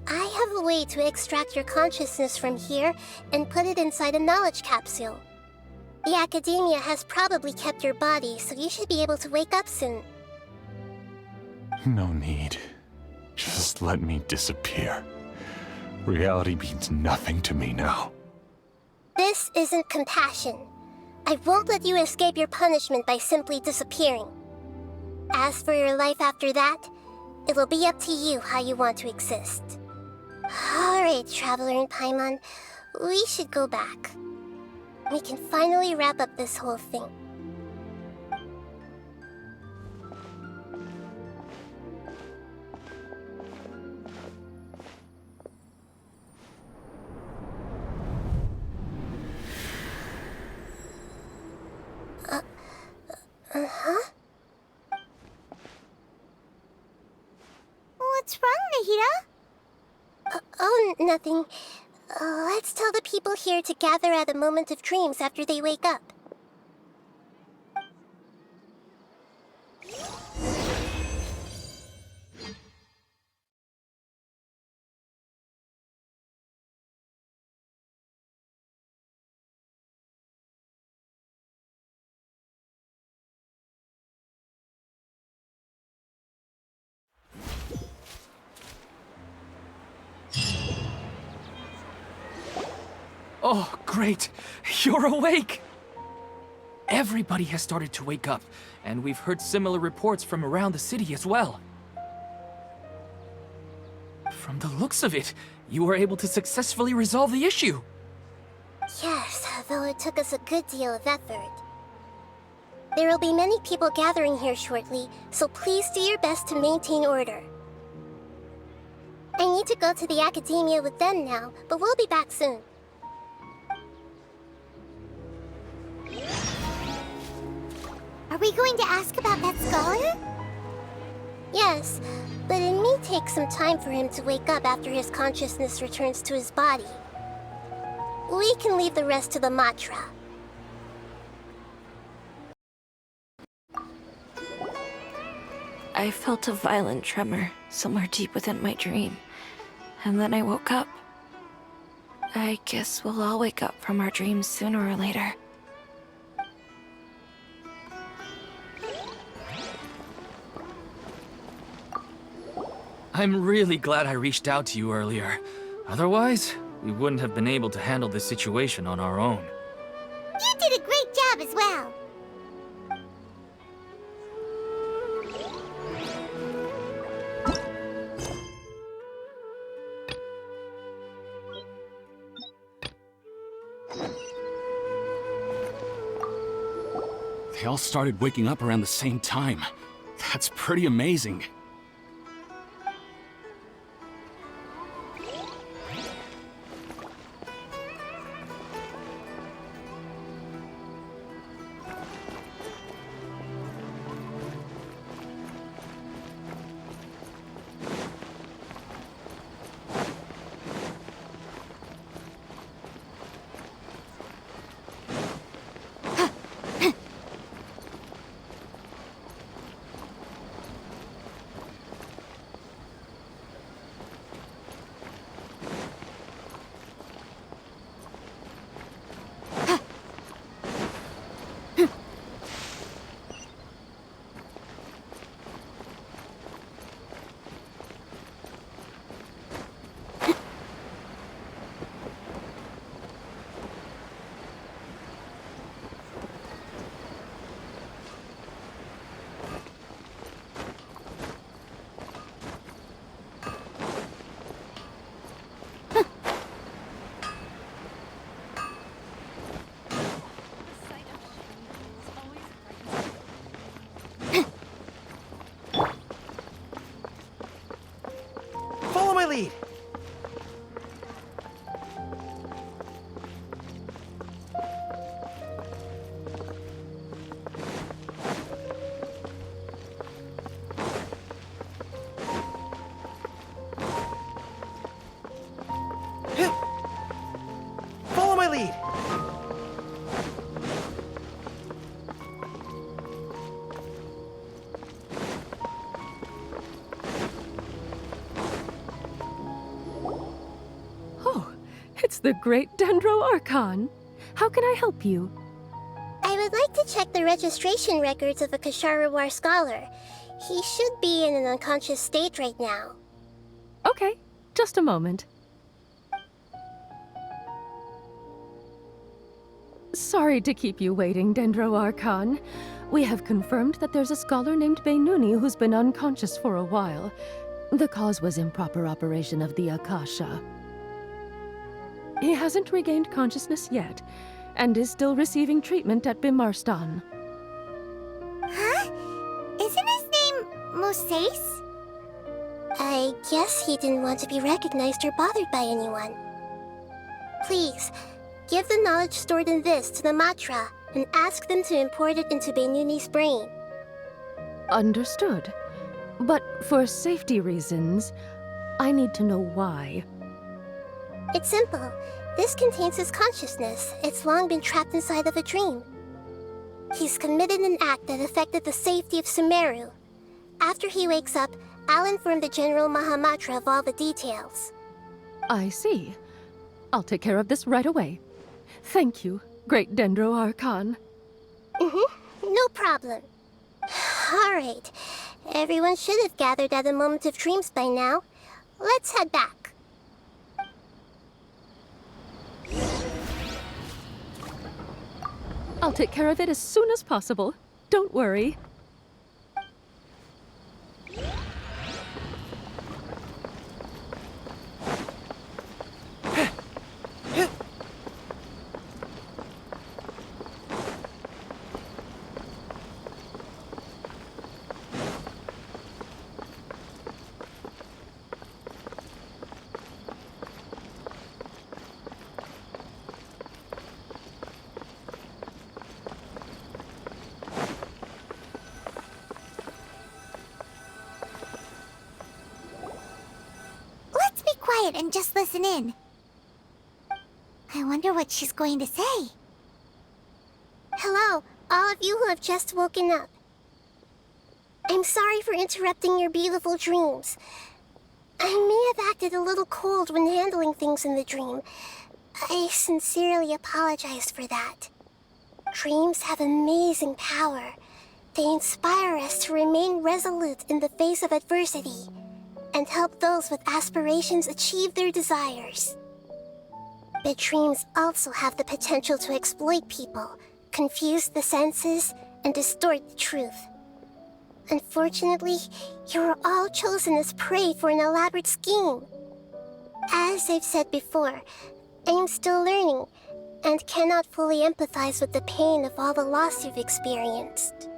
I have a way to extract your consciousness from here and put it inside a knowledge capsule. The Academia has probably kept your body, so you should be able to wake up soon. No need. Just let me disappear. Reality means nothing to me now. This isn't compassion. I won't let you escape your punishment by simply disappearing. As for your life after that, it'll be up to you how you want to exist. Alright, Traveler and Paimon, we should go back. We can finally wrap up this whole thing. Huh? What's wrong, Nahida? Oh, Nothing. Let's tell the people here to gather at a moment of dreams after they wake up. Oh, great! You're awake! Everybody has started to wake up, and we've heard similar reports from around the city as well. From the looks of it, you were able to successfully resolve the issue. Yes, though it took us a good deal of effort. There will be many people gathering here shortly, so please do your best to maintain order. I need to go to the academia with them now, but we'll be back soon. Are we going to ask about that scholar? Yes, but it may take some time for him to wake up after his consciousness returns to his body. We can leave the rest to the Matra. I felt a violent tremor somewhere deep within my dream, and then I woke up. I guess we'll all wake up from our dreams sooner or later. I'm really glad I reached out to you earlier. Otherwise, we wouldn't have been able to handle this situation on our own. You did a great job as well. They all started waking up around the same time. That's pretty amazing. Follow my lead! Follow my lead! It's the great Dendro Archon. How can I help you? I would like to check the registration records of a Kasharawar scholar. He should be in an unconscious state right now. Okay, just a moment. Sorry to keep you waiting, Dendro Archon. We have confirmed that there's a scholar named Beinuni who's been unconscious for a while. The cause was improper operation of the Akasha. He hasn't regained consciousness yet, and is still receiving treatment at Bimarstan. Huh? Isn't his name Moses? I guess he didn't want to be recognized or bothered by anyone. Please, give the knowledge stored in this to the Matra, and ask them to import it into Beinuni's brain. Understood. But for safety reasons, I need to know why. It's simple. This contains his consciousness. It's long been trapped inside of a dream. He's committed an act that affected the safety of Sumero. After he wakes up, I'll inform the General Mahamatra of all the details. I see. I'll take care of this right away. Thank you, Great Dendro Archon. No problem. All right. Everyone should have gathered at the Moment of Dreams by now. Let's head back. I'll take care of it as soon as possible. Don't worry. And just listen in. I wonder what she's going to say. Hello, all of you who have just woken up. I'm sorry for interrupting your beautiful dreams. I may have acted a little cold when handling things in the dream. I sincerely apologize for that. Dreams have amazing power. They inspire us to remain resolute in the face of adversity, and help those with aspirations achieve their desires. But dreams also have the potential to exploit people, confuse the senses, and distort the truth. Unfortunately, you were all chosen as prey for an elaborate scheme. As I've said before, I am still learning, and cannot fully empathize with the pain of all the loss you've experienced.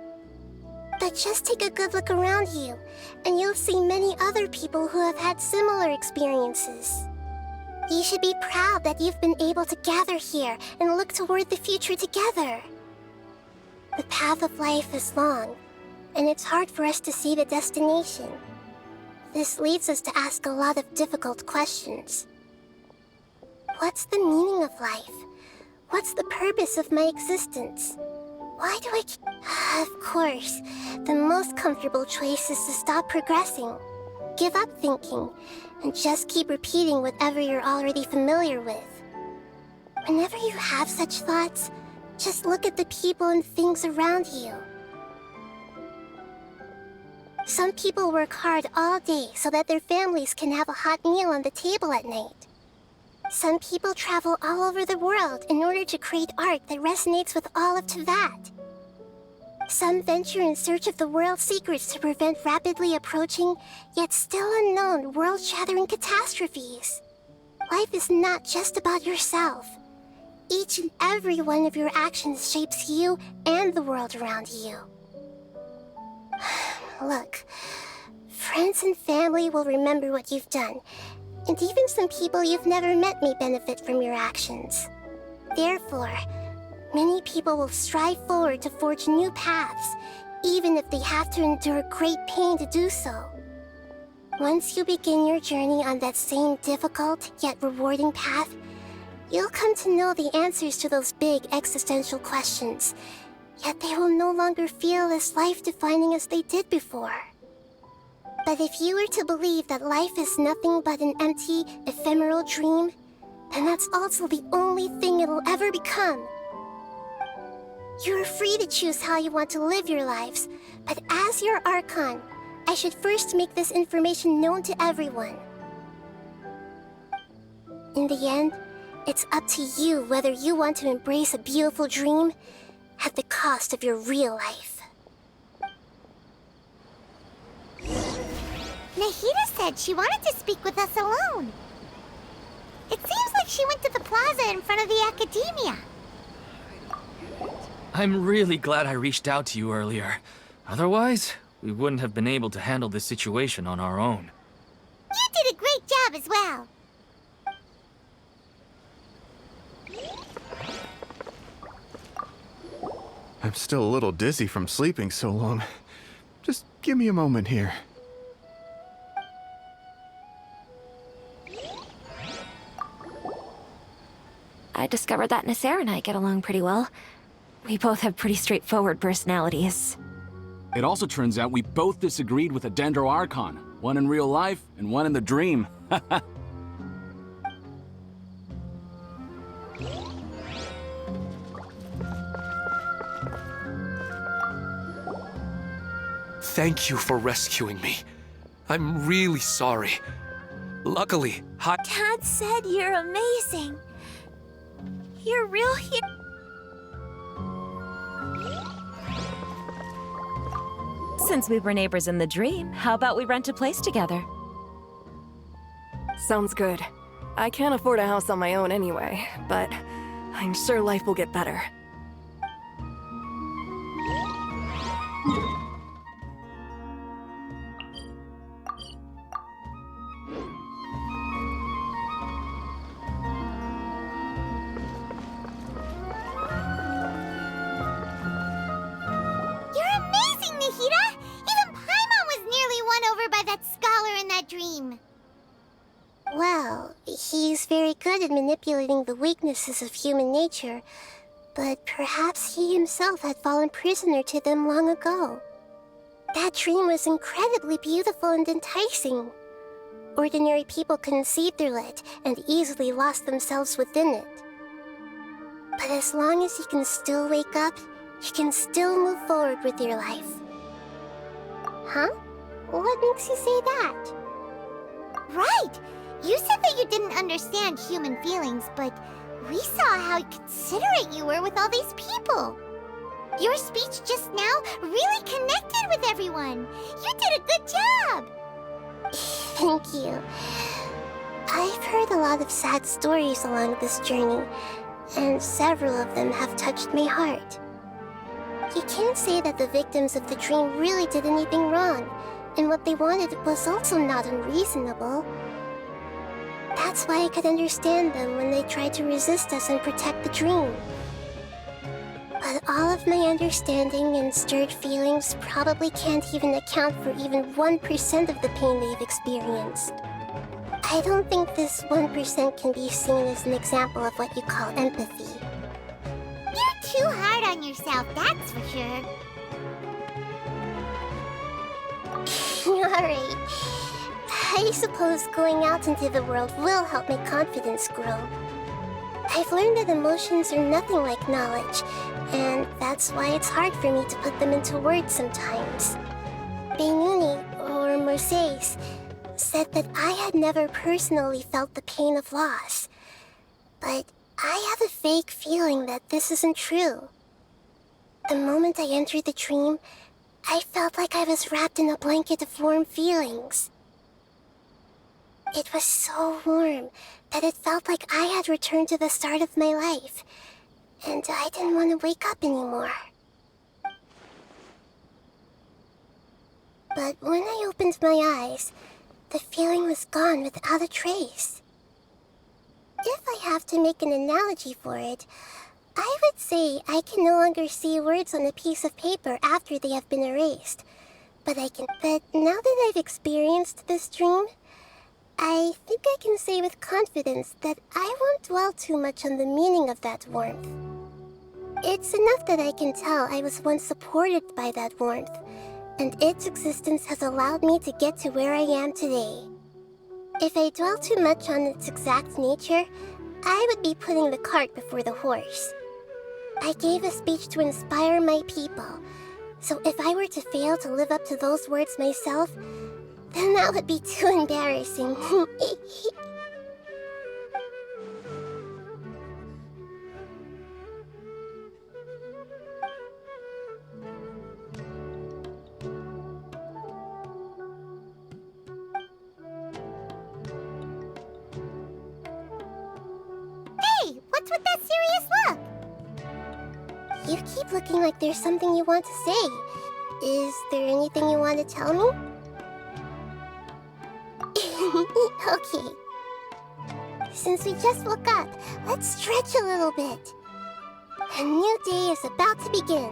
But just take a good look around you, and you'll see many other people who have had similar experiences. You should be proud that you've been able to gather here and look toward the future together. The path of life is long, and it's hard for us to see the destination. This leads us to ask a lot of difficult questions. What's the meaning of life? What's the purpose of my existence? Why do I keep... Of course, the most comfortable choice is to stop progressing, give up thinking, and just keep repeating whatever you're already familiar with. Whenever you have such thoughts, just look at the people and things around you. Some people work hard all day so that their families can have a hot meal on the table at night. Some people travel all over the world in order to create art that resonates with all of Teyvat. Some venture in search of the world's secrets to prevent rapidly approaching, yet still unknown, world-shattering catastrophes. Life is not just about yourself. Each and every one of your actions shapes you and the world around you. Look, friends and family will remember what you've done, and even some people you've never met may benefit from your actions. Therefore, many people will strive forward to forge new paths, even if they have to endure great pain to do so. Once you begin your journey on that same difficult yet rewarding path, you'll come to know the answers to those big existential questions, yet they will no longer feel as life-defining as they did before. But if you were to believe that life is nothing but an empty, ephemeral dream, then that's also the only thing it'll ever become. You're free to choose how you want to live your lives, but as your Archon, I should first make this information known to everyone. In the end, it's up to you whether you want to embrace a beautiful dream at the cost of your real life. Nahida said she wanted to speak with us alone. It seems like she went to the plaza in front of the academia. I'm really glad I reached out to you earlier. Otherwise, we wouldn't have been able to handle this situation on our own. You did a great job as well. I'm still a little dizzy from sleeping so long. Just give me a moment here. I discovered that Nasser and I get along pretty well. We both have pretty straightforward personalities. It also turns out we both disagreed with a Dendro-Archon. One in real life, and one in the dream. Thank you for rescuing me. I'm really sorry. Luckily, Dad said you're amazing. You're real Since we were neighbors in the dream, how about we rent a place together? Sounds good. I can't afford a house on my own anyway, but I'm sure life will get better. Well, he's very good at manipulating the weaknesses of human nature, but perhaps he himself had fallen prisoner to them long ago. That dream was incredibly beautiful and enticing. Ordinary people couldn't see through it and easily lost themselves within it. But as long as you can still wake up, you can still move forward with your life. Huh? What makes you say that? Right! You said that you didn't understand human feelings, but we saw how considerate you were with all these people. Your speech just now really connected with everyone. You did a good job. Thank you. I've heard a lot of sad stories along this journey, and several of them have touched my heart. You can't say that the victims of the dream really did anything wrong, and what they wanted was also not unreasonable. That's why I could understand them when they tried to resist us and protect the dream. But all of my understanding and stirred feelings probably can't even account for even 1% of the pain they've experienced. I don't think this 1% can be seen as an example of what you call empathy. You're too hard on yourself, that's for sure. Alright. I suppose going out into the world will help my confidence grow. I've learned that emotions are nothing like knowledge, and that's why it's hard for me to put them into words sometimes. Benuni, or Mercedes, said that I had never personally felt the pain of loss. But I have a vague feeling that this isn't true. The moment I entered the dream, I felt like I was wrapped in a blanket of warm feelings. It was so warm that it felt like I had returned to the start of my life, and I didn't want to wake up anymore. But when I opened my eyes, the feeling was gone without a trace. If I have to make an analogy for it, I would say I can no longer see words on a piece of paper after they have been erased. But now that I've experienced this dream, I think I can say with confidence that I won't dwell too much on the meaning of that warmth. It's enough that I can tell I was once supported by that warmth, and its existence has allowed me to get to where I am today. If I dwell too much on its exact nature, I would be putting the cart before the horse. I gave a speech to inspire my people, so if I were to fail to live up to those words myself, then that would be too embarrassing. Hey, what's with that serious look? You keep looking like there's something you want to say. Is there anything you want to tell me? Okay. Since we just woke up, let's stretch a little bit. A new day is about to begin.